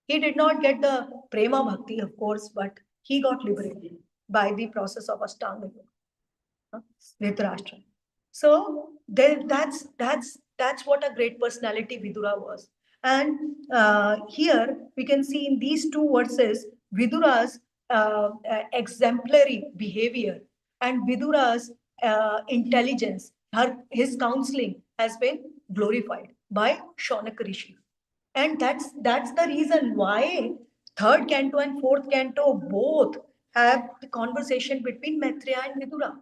He did not get the Prema Bhakti, of course, but he got liberated by the process of Ashtanga Yoga. Dhritarashtra. So that's what a great personality Vidura was. And here we can see in these two verses Vidura's exemplary behavior and Vidura's intelligence, his counseling has been glorified by Shaunak Rishi. And that's the reason why third canto and fourth canto both have the conversation between Maitreya and Vidura.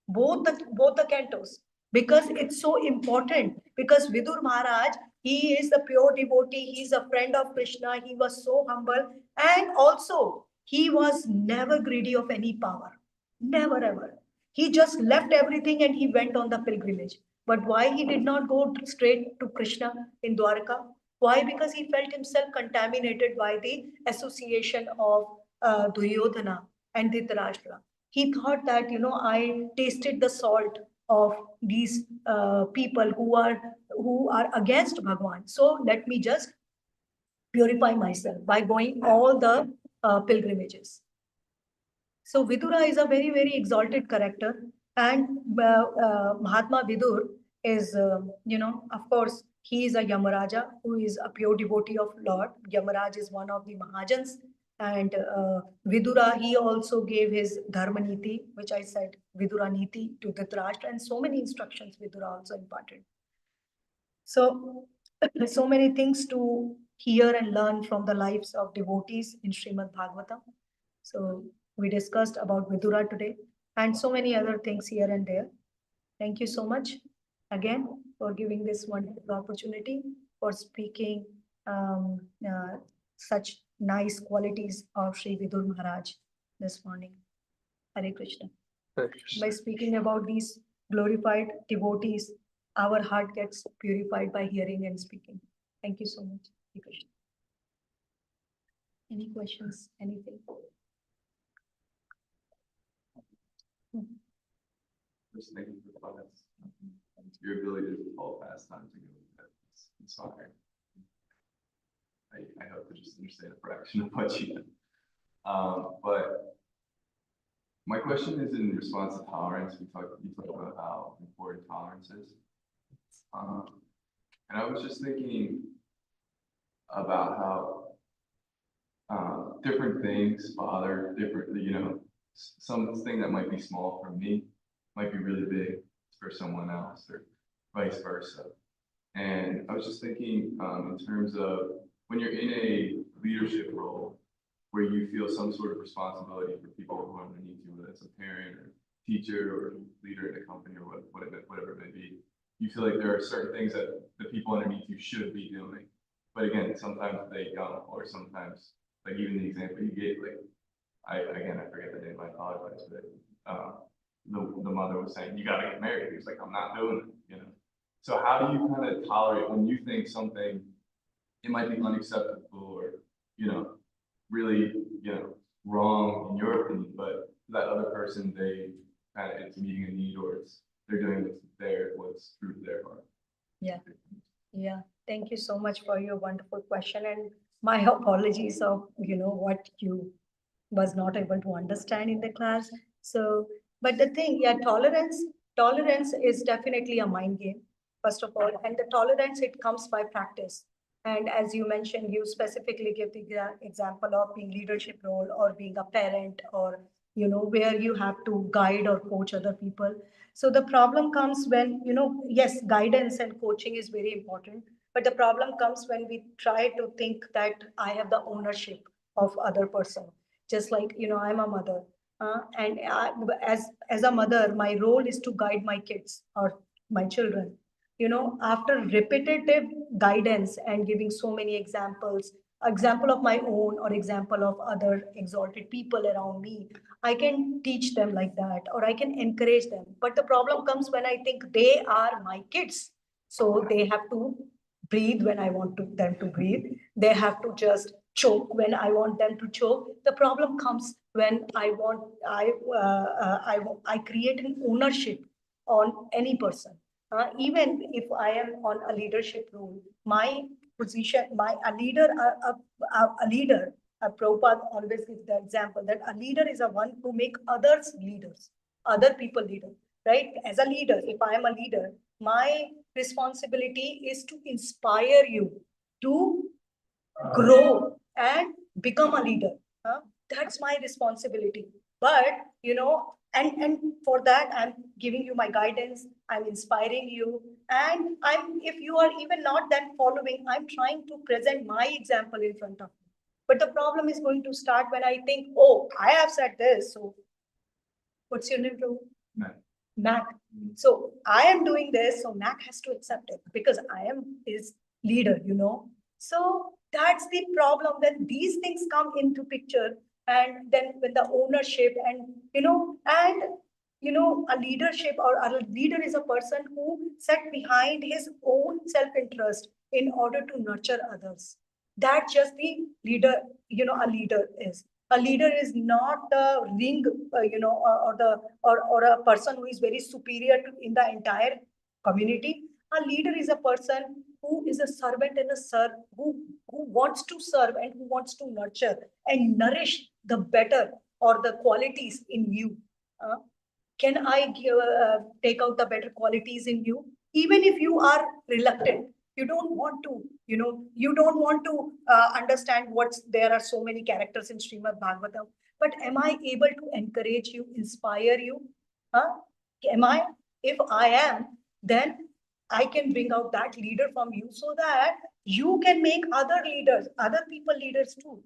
Both the cantos. Because it's so important. Because Vidur Maharaj, he is a pure devotee, he's a friend of Krishna, he was so humble, and also he was never greedy of any power. Never ever. He just left everything and he went on the pilgrimage. But why he did not go straight to Krishna in Dwarka? Why? Because he felt himself contaminated by the association of Duryodhana and Dhritarashtra. He thought that, I tasted the salt of these people who are against Bhagwan. So let me just purify myself by going all the pilgrimages. So Vidura is a very, very exalted character. And Mahatma Vidur is, of course, he is a Yamaraja who is a pure devotee of Lord. Yamaraj is one of the Mahajans. And Vidura, he also gave his Dharma Niti, which I said, Vidura Niti to Dhritarashtra, and so many instructions Vidura also imparted. So, so many things to hear and learn from the lives of devotees in Srimad Bhagavatam. So we discussed about Vidura today and so many other things here and there. Thank you so much again for giving this wonderful opportunity for speaking such nice qualities of Sri Vidur Maharaj this morning. Hare Krishna. By speaking about these glorified devotees, our heart gets purified by hearing and speaking. Thank you so much. Hare Krishna. Any questions? Anything? Just thank you for the comments. Your ability to recall past times ago, that's inspiring. I hope to just understand a fraction of what you did. But my question is in response to tolerance. You talked about how important tolerance is. And I was just thinking about how different things bother differently, something that might be small for me might be really big for someone else or vice versa. And I was just thinking in terms of when you're in a leadership role where you feel some sort of responsibility for people who are underneath you, whether it's a parent or teacher or leader in a company or whatever it may be, you feel like there are certain things that the people underneath you should be doing. But again, sometimes they don't, or sometimes, like even the example you gave, like, I forget the name, I apologize, but the mother was saying, you gotta get married. He was like, I'm not doing it, So how do you kind of tolerate when you think something, it might be unacceptable or, really, wrong in your opinion, but that other person, it's meeting a need or they're doing what's true to their heart. Yeah. Yeah. Thank you so much for your wonderful question. And my apologies of, what you was not able to understand in the class. So, but the thing, yeah, tolerance is definitely a mind game, first of all. And the tolerance, it comes by practice. And as you mentioned, you specifically give the example of being leadership role or being a parent, or where you have to guide or coach other people. So the problem comes when, yes, guidance and coaching is very important, but the problem comes when we try to think that I have the ownership of other person. Just like, I'm a mother, and as a mother, my role is to guide my kids or my children. After repetitive guidance and giving so many example of my own or example of other exalted people around me, I can teach them like that, or I can encourage them. But the problem comes when I think they are my kids. So they have to breathe when I want them to breathe. They have to just choke when I want them to choke. The problem comes when I create an ownership on any person. Even if I am on a leadership role, my position, a leader, Prabhupada always gives the example that a leader is a one who make others leaders, other people leader, right? As a leader, if I am a leader, my responsibility is to inspire you to grow and become a leader. That's my responsibility. But and for that, I'm giving you my guidance, I'm inspiring you, and if you are even not then following, I'm trying to present my example in front of you. But the problem is going to start when I think, oh, I have said this, so what's your name, bro? Mac. So I am doing this, so Mac has to accept it because I am his leader, So that's the problem when these things come into picture, and then when the ownership and a leadership, or a leader is a person who set behind his own self-interest in order to nurture others. That's just the leader, a leader is. A leader is not the ring, or a person who is very superior in the entire community. A leader is a person who is a servant and who wants to serve and who wants to nurture and nourish the better or the qualities in you. Can I take out the better qualities in you? Even if you are reluctant, you don't want to, you don't want to understand there are so many characters in Srimad Bhagavatam, but am I able to encourage you, inspire you? Huh? Am I? If I am, then I can bring out that leader from you so that you can make other leaders, other people leaders too.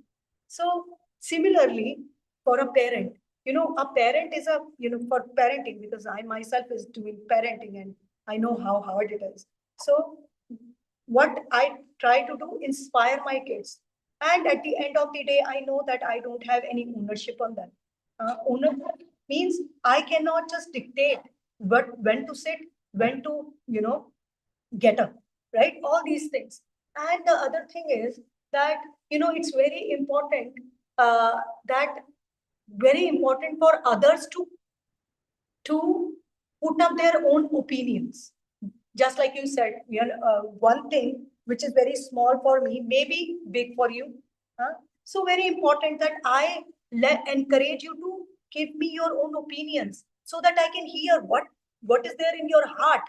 So similarly, for a parent, a parent is for parenting, because I myself is doing parenting and I know how hard it is. So what I try to do, inspire my kids. And at the end of the day, I know that I don't have any ownership on them. Ownership means I cannot just dictate when to sit, when to, get up, right? All these things. And the other thing is that, it's that very important for others to put up their own opinions. Just like you said, one thing which is very small for me may be big for you. So very important that I encourage you to give me your own opinions so that I can hear what is there in your heart.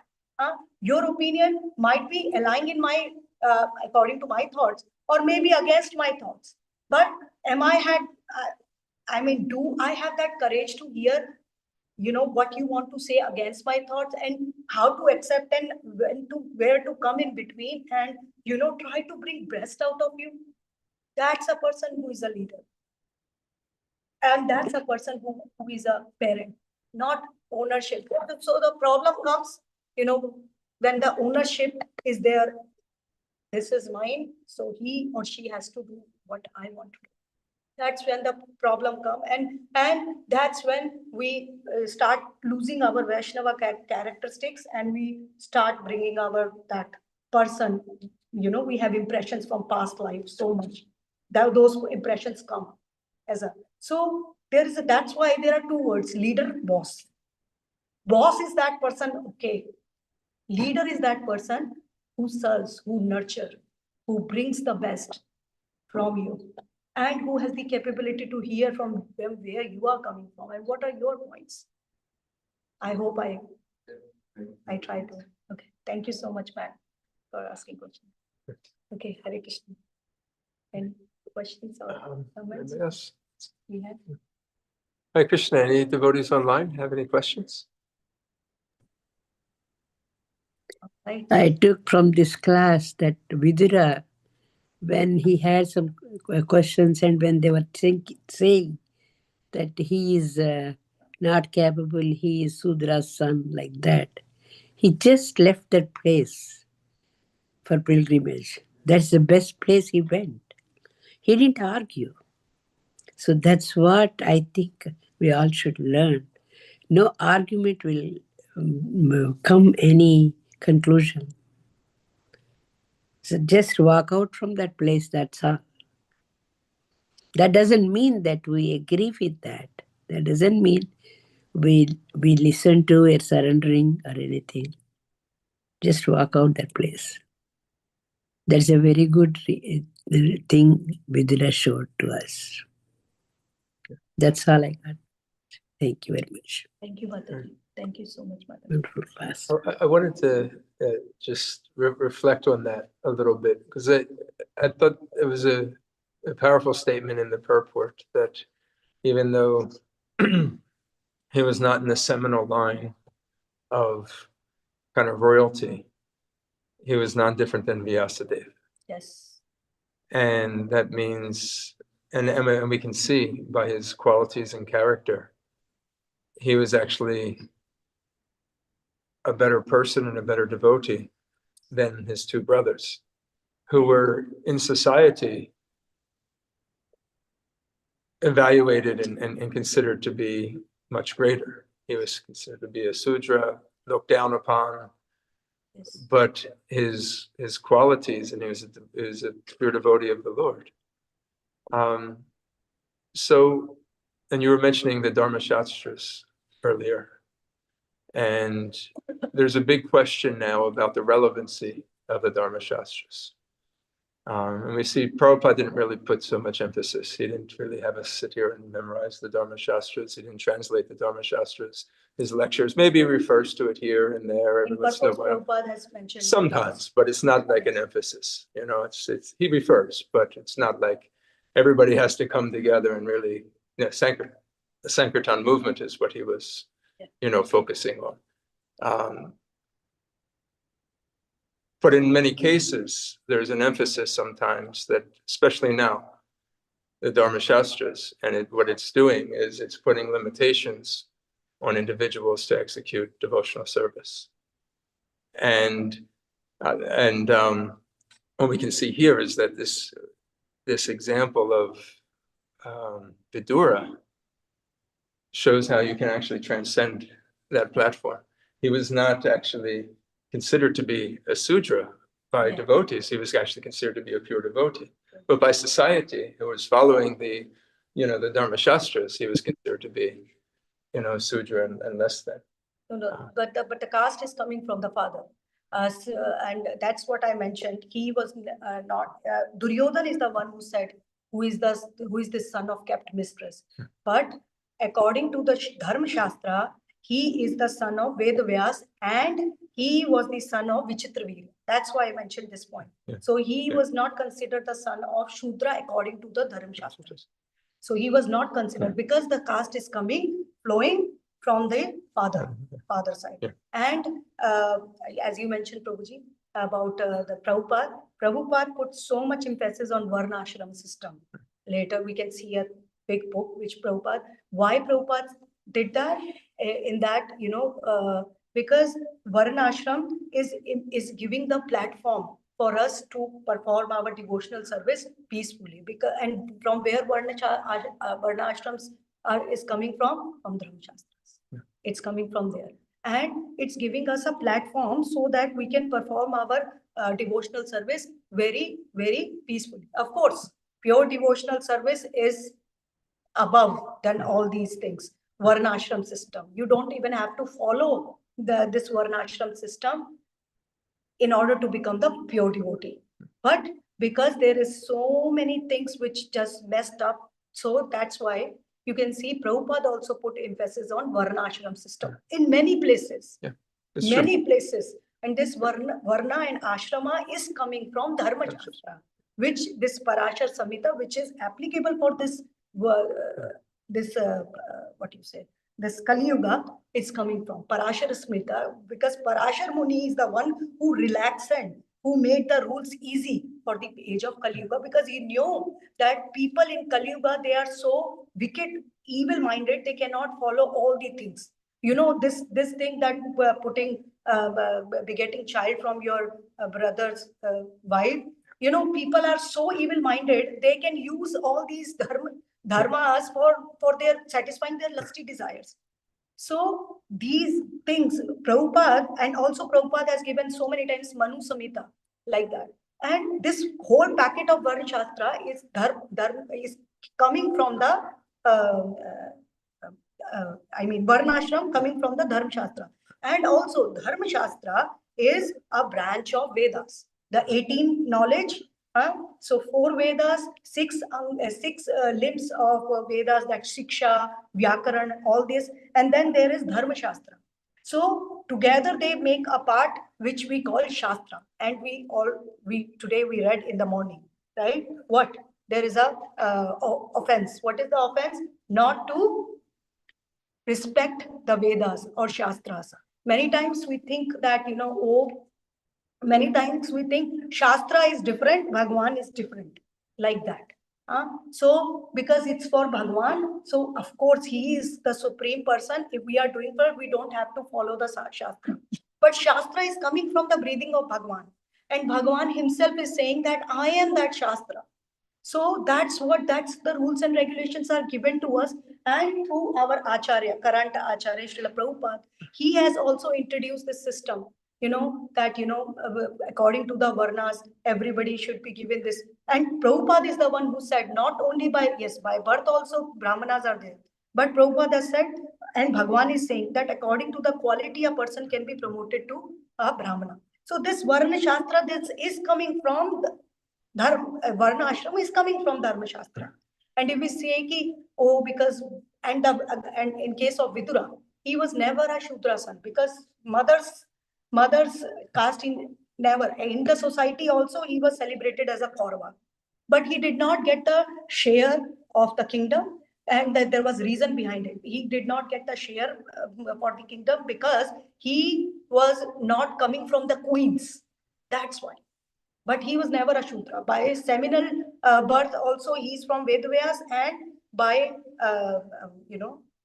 Your opinion might be aligned in my according to my thoughts, or maybe against my thoughts. But do I have that courage to hear, what you want to say against my thoughts, and how to accept, and where to come in between, and, try to bring best out of you? That's a person who is a leader. And that's a person who is a parent, not ownership. So the problem comes, when the ownership is there, this is mine, so he or she has to do what I want to do. That's when the problem comes, and that's when we start losing our Vaishnava characteristics, and we start bringing our that person. We have impressions from past life so much that those impressions come as a. So that's why there are two words: leader, boss. Boss is that person, okay. Leader is that person who serves, who nurture, who brings the best from you, and who has the capability to hear from them where you are coming from and what are your points. I hope I try to. Okay. Thank you so much, Matt, for asking questions. Okay, Hare Krishna. Any questions or comments? Yes. We have? Hi, Krishna. Any devotees online have any questions? Right. I took from this class that Vidura, when he had some questions and when they were saying that he is not capable, he is Sudra's son, like that, he just left that place for pilgrimage. That's the best place he went. He didn't argue. So that's what I think we all should learn. No argument will come any conclusion. So just walk out from that place, that's all. That doesn't mean that we agree with that. That doesn't mean we listen to or surrendering or anything. Just walk out that place. That's a very good thing Vidura showed to us. That's all I got. Thank you very much. Thank you, Mataji. Thank you so much, Mataji. Beautiful class. I wanted to just reflect on that a little bit because I thought it was a powerful statement in the purport that even though he was not in the seminal line of kind of royalty, he was not different than Vyasadeva. Yes. And that means, and we can see by his qualities and character, he was actually a better person and a better devotee than his two brothers, who were in society evaluated and considered to be much greater. He was considered to be a Sudra, looked down upon, Yes. but his qualities, and he was a pure devotee of the Lord. So, and you were mentioning the Dharma Shastras earlier, and there's a big question now about the relevancy of the Dharma Shastras. And we see Prabhupada didn't really put so much emphasis. He didn't really have us sit here and memorize the Dharma Shastras. He didn't translate the Dharma Shastras. His lectures, maybe he refers to it here and there. In Every once in a purpose, while. Prabhupada has mentioned. Sometimes, but it's not like an emphasis. You know, it's he refers, but it's not like everybody has to come together and really, the Sankirtan movement is what he was, focusing on. But in many cases, there's an emphasis sometimes that, especially now, the Dharma Shastras, and what it's doing is it's putting limitations on individuals to execute devotional service. And what we can see here is that this example of Vidura shows how you can actually transcend that platform. He was not actually considered to be a Sudra by devotees. He was actually considered to be a pure devotee. But by society, who was following the Dharma Shastras, he was considered to be, Sudra and less than. No, but the caste is coming from the father. And that's what I mentioned. He was not, Duryodhan is the one who said, who is the son of kept mistress. But according to the Dharma Shastra, he is the son of Vedavyas and he was the son of Vichitravirya. That's why I mentioned this point. Yeah. So he was not considered the son of Shudra according to the Dharma Shastra. So he was not considered because the caste is flowing from the father side. Yeah. And as you mentioned, Prabhuji, about the Prabhupada put so much emphasis on Varna Ashram system. Later we can see a big book which why Prabhupada did that in that, because Varna Ashram is giving the platform for us to perform our devotional service peacefully. And from where Varna Ashrams is coming from Dharma Shastras. Yeah. It's coming from there. And it's giving us a platform so that we can perform our devotional service very, very peacefully. Of course, pure devotional service is above than all these things. Varnashram system. You don't even have to follow this Varnashram system in order to become the pure devotee. But because there is so many things which just messed up, so that's why you can see Prabhupada also put emphasis on Varnashram system in many places. Yeah, Many places. And this varna and ashrama is coming from Dharma Shastra, which this Parashar Samhita, which is applicable for this, what you say, this Kali Yuga, is coming from Parashar Smrita, because Parashar Muni is the one who relaxed and who made the rules easy for the age of Kali Yuga, because he knew that people in Kali Yuga, they are so wicked, evil-minded, they cannot follow all the things. You know, this thing that putting, begetting child from your brother's wife, you know, people are so evil-minded, they can use all these dharmas for their satisfying their lusty desires. So these things, Prabhupada, and also Prabhupada has given so many times Manu Samhita, like that. And this whole packet of Varna Shastra is is coming from the Varna Ashram, coming from the Dharma Shastra. And also Dharma Shastra is a branch of Vedas. The 18 knowledge, so 4 Vedas, 6 limbs of Vedas, that Shiksha, Vyakaran, all this. And then there is Dharma Shastra. So together they make a part which we call Shastra. And today we read in the morning, right? What? There is a offense. What is the offense? Not to respect the Vedas or Shastras. Many times we think that, many times we think Shastra is different, Bhagwan is different, like that. So, because it's for Bhagwan, so of course he is the supreme person. If we are doing for, we don't have to follow the Shastra. But Shastra is coming from the breathing of Bhagwan. And Bhagwan himself is saying that I am that Shastra. So that's the rules and regulations are given to us, and through our Acharya, current Acharya, Srila Prabhupada, he has also introduced this system, that, according to the Varnas, everybody should be given this. And Prabhupada is the one who said, not only by birth also Brahmanas are there, but Prabhupada has said, and Bhagwan is saying that according to the quality, a person can be promoted to a Brahmana. So this Varna Shastra, this is coming from Varna Ashram is coming from Dharma Shastra. And if we say ki, because, and in case of Vidura, he was never a Shudra son, because mother's caste never. In the society also, he was celebrated as a Kaurava. But he did not get the share of the kingdom, and that there was reason behind it. He did not get the share for the kingdom because he was not coming from the queens. That's why. But he was never a Shudra. By his seminal birth also, he is from Vedvyas, and by,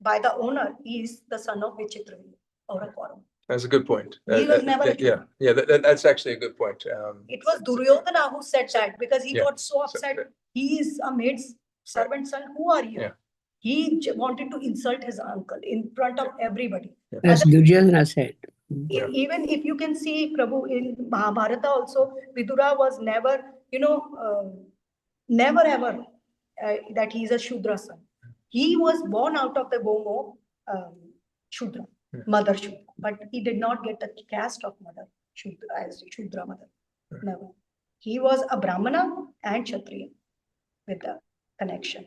by the owner, he is the son of Vichitravi or a Kaurava. That's a good point. He was never a yeah, that's actually a good point. It was Duryodhana who said that, because he got so upset. so- He is a maid servant son. Who are you? Yeah. He wanted to insult his uncle in front of everybody. As Duryodhana said. Yeah. Even if you can see, Prabhu, in Mahabharata also, Vidura was never, never ever that he is a Shudra son. He was born out of the womb of Shudra, mother Shudra, but he did not get the caste of mother Shudra as Shudra mother. Never. He was a Brahmana and Kshatriya with the connection.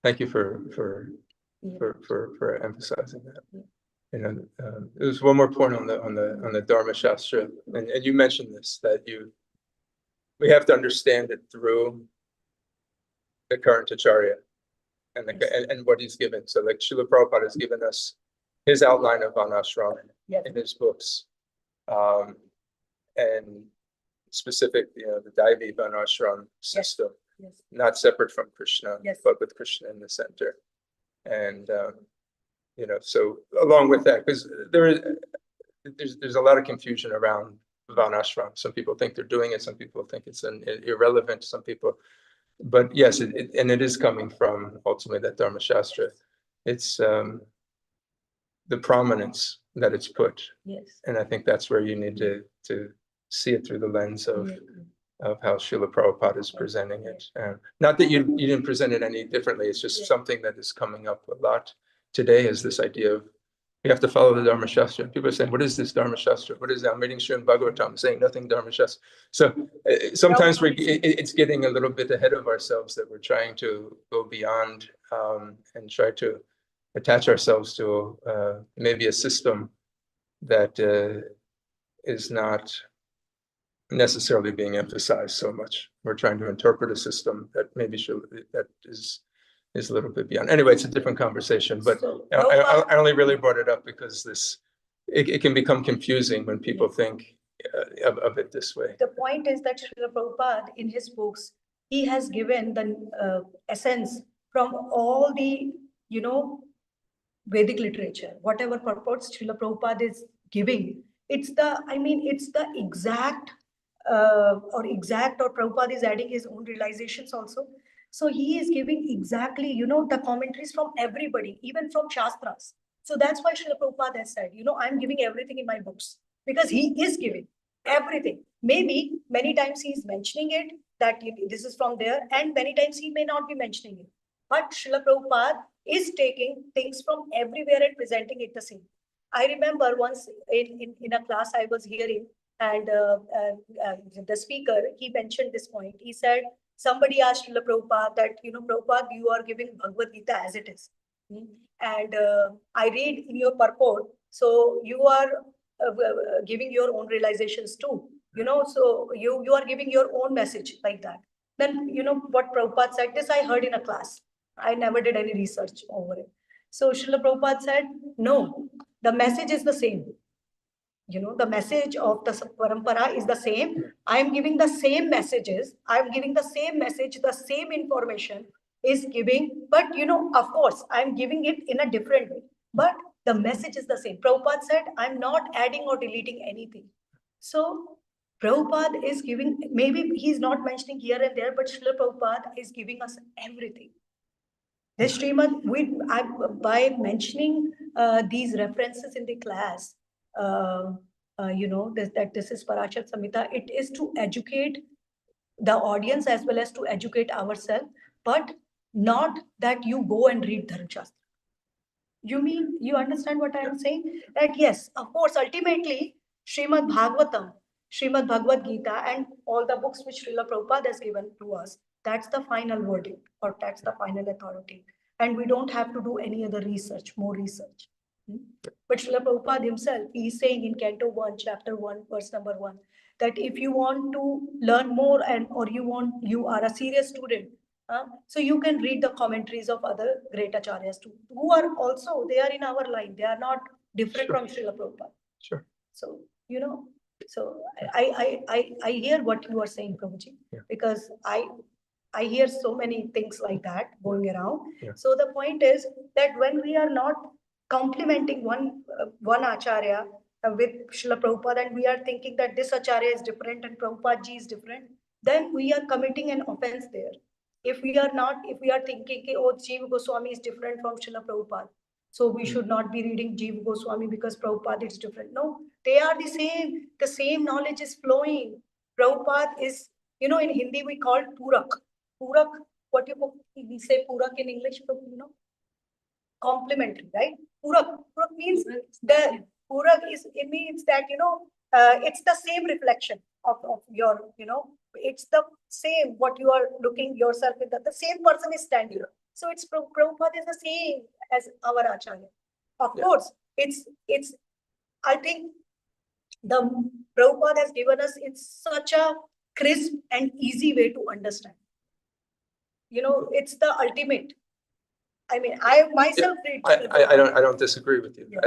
Thank you for emphasizing that. Yeah. There's one more point on the Dharma Shastra, and you mentioned this, that we have to understand it through the current Acharya and and what he's given. So like Srila Prabhupada has given us his outline of Varnashram in his books, and specific, the Devi Varnashram system, not separate from Krishna, but with Krishna in the center. And so along with that, because there's a lot of confusion around Varnashram. Some people think they're doing it, some people think it's irrelevant, some people, but yes, and it is coming from ultimately that Dharma Shastra. It's the prominence that it's put. Yes. And I think that's where you need to see it through the lens of how Srila Prabhupada is presenting it. Not that you didn't present it any differently, it's just something that is coming up a lot today, is this idea of you have to follow the Dharma Shastra. People are saying, what is this Dharma Shastra? What is that? I'm reading Srimad Bhagavatam, saying nothing Dharma Shastra. So sometimes it's getting a little bit ahead of ourselves, that we're trying to go beyond and try to attach ourselves to maybe a system that is not necessarily being emphasized so much. We're trying to interpret a system that maybe that is a little bit beyond. Anyway, it's a different conversation, but So, I only really brought it up because it can become confusing when people think of it this way. the point is that Srila Prabhupada, in his books, he has given the essence from all the, Vedic literature, whatever purports Srila Prabhupada is giving, it's the exact or Prabhupada is adding his own realizations also. So he is giving exactly, the commentaries from everybody, even from Shastras. So that's why Srila Prabhupada has said, I'm giving everything in my books because he is giving everything. Maybe many times he is mentioning it, that this is from there, and many times he may not be mentioning it. But Srila Prabhupada is taking things from everywhere and presenting it the same. I remember once in a class I was hearing, and the speaker, he mentioned this point. He said, somebody asked Srila Prabhupada that, Prabhupada, you are giving Bhagavad Gita as it is. And I read in your purport, so you are giving your own realizations too. So you are giving your own message like that. Then, what Prabhupada said, this I heard in a class. I never did any research over it. So Srila Prabhupada said, no, the message is the same. The message of the parampara is the same. I am giving the same messages. I am giving the same message, the same information is giving. But, of course, I am giving it in a different way. But the message is the same. Prabhupada said, I'm not adding or deleting anything. So Prabhupada is giving, maybe he's not mentioning here and there, but Srila Prabhupada is giving us everything. This Srimad, by mentioning these references in the class, that this is Parashar Samhita, it is to educate the audience as well as to educate ourselves, but not that you go and read Dharma Shastra. You understand what I am saying? That yes, of course, ultimately, Srimad Bhagavatam, Srimad Bhagavad Gita, and all the books which Srila Prabhupada has given to us, that's the final verdict, or that's the final authority. And we don't have to do any other research, more research. But Srila Prabhupada himself, he is saying in Canto 1, Chapter 1, verse number 1, that if you want to learn more or you are a serious student, so you can read the commentaries of other great acharyas too, who are also, they are in our line. They are not different from Srila Prabhupada. Sure. So, so I hear what you are saying, Prabhuji, because I hear so many things like that going around. Yeah. So the point is that when we are not complimenting one acharya with Srila Prabhupada, and we are thinking that this acharya is different and Prabhupada ji is different, then we are committing an offense there. If we are thinking, oh, Jiva Goswami is different from Srila Prabhupada, so we should not be reading Jiva Goswami because Prabhupada is different. No, they are the same. The same knowledge is flowing. Prabhupada is, in Hindi we call Purak. Purak, what we say Purak in English, complementary, right? Purak means it means that, it's the same reflection of your, it's the same what you are looking yourself in, the same person is standing. So it's Prabhupada is the same as our Acharya. Of course, it's I think the Prabhupada has given us in such a crisp and easy way to understand. It's the ultimate. I mean, I myself read. I don't disagree with you. Yeah.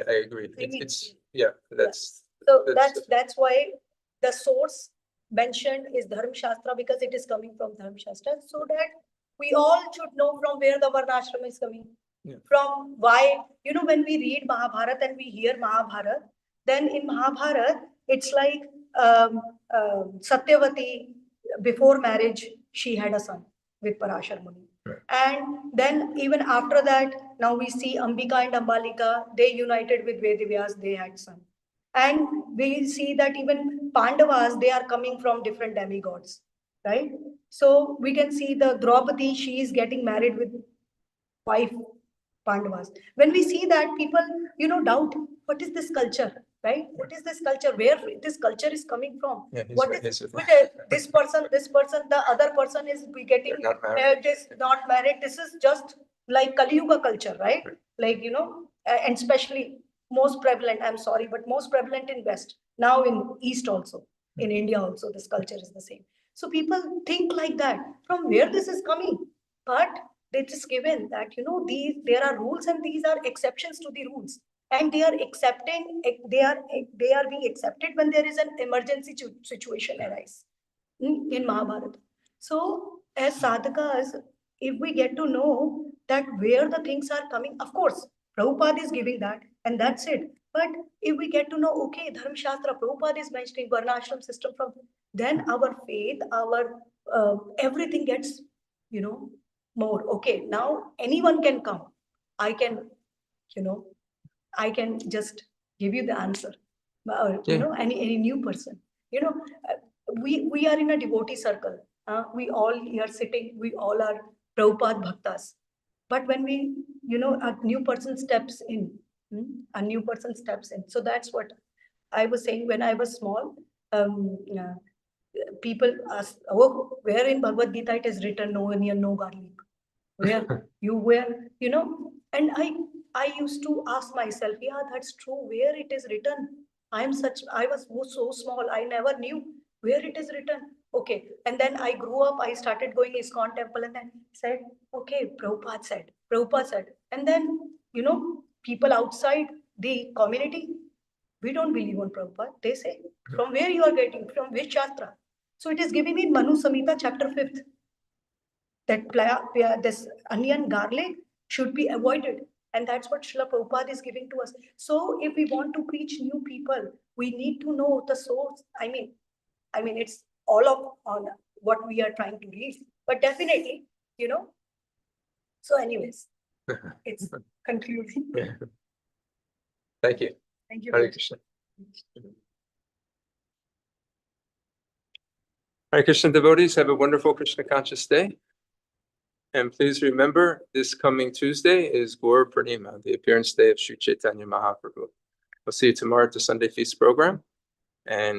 I agree. That's why the source mentioned is Dharma Shastra, because it is coming from Dharma Shastra, so that we all should know from where the Varnashram is coming. Yeah. From why, when we read Mahabharata and we hear Mahabharata, then in Mahabharata, it's like Satyavati, before marriage, she had a son with Parashar Muni. Right. And then even after that, now we see Ambika and Ambalika, they united with Vedavyas, they had son. And we see that even Pandavas, they are coming from different demigods, right? So we can see the Draupadi, she is getting married with 5 Pandavas. When we see that, people, doubt, what is this culture, right? What is this culture? Where this culture is coming from? Yeah, What is this person, the other person is getting not married. not married. This is just like Kali Yuga culture, right? Like, and especially most prevalent, I'm sorry, but most prevalent in West, now in East also, in India also, this culture is the same. So people think like that, from where this is coming, but they just given that, there are rules and these are exceptions to the rules. And they are accepting, they are being accepted when there is an emergency situation arise in Mahabharata. So as sadhakas, if we get to know that where the things are coming, of course, Prabhupada is giving that, and that's it. But if we get to know, okay, Dharma Shastra, Prabhupada is mentioning Varnashram system from, then our faith, our everything gets, more. Okay, now anyone can come. I can, I can just give you the answer. Or, any new person. You know, uh, we are in a devotee circle. We all here sitting, we all are Prabhupada Bhaktas. But when we, a new person steps in, a new person steps in. So that's what I was saying when I was small. People ask, oh, where in Bhagavad Gita it is written, no onion, no garlic? Where you were, and I used to ask myself, yeah, that's true, where it is written. I was so small, I never knew where it is written. Okay, and then I grew up, I started going ISKCON temple, and then said, okay, Prabhupada said, and then, people outside the community, we don't believe on Prabhupada. They say, from where you are getting, from which Shastra? So it is given in Manu Samhita, chapter 5th, that this onion, garlic should be avoided. And that's what Srila Prabhupada is giving to us. So if we want to preach new people, we need to know the source. I mean, it's all of on what we are trying to read. But definitely, So anyways, it's concluding. Thank you. Thank you. Hare Krishna. Hare Krishna devotees, have a wonderful Krishna conscious day. And please remember, this coming Tuesday is Gaur Purnima, the appearance day of Sri Chaitanya Mahaprabhu. We'll see you tomorrow at the Sunday Feast program. And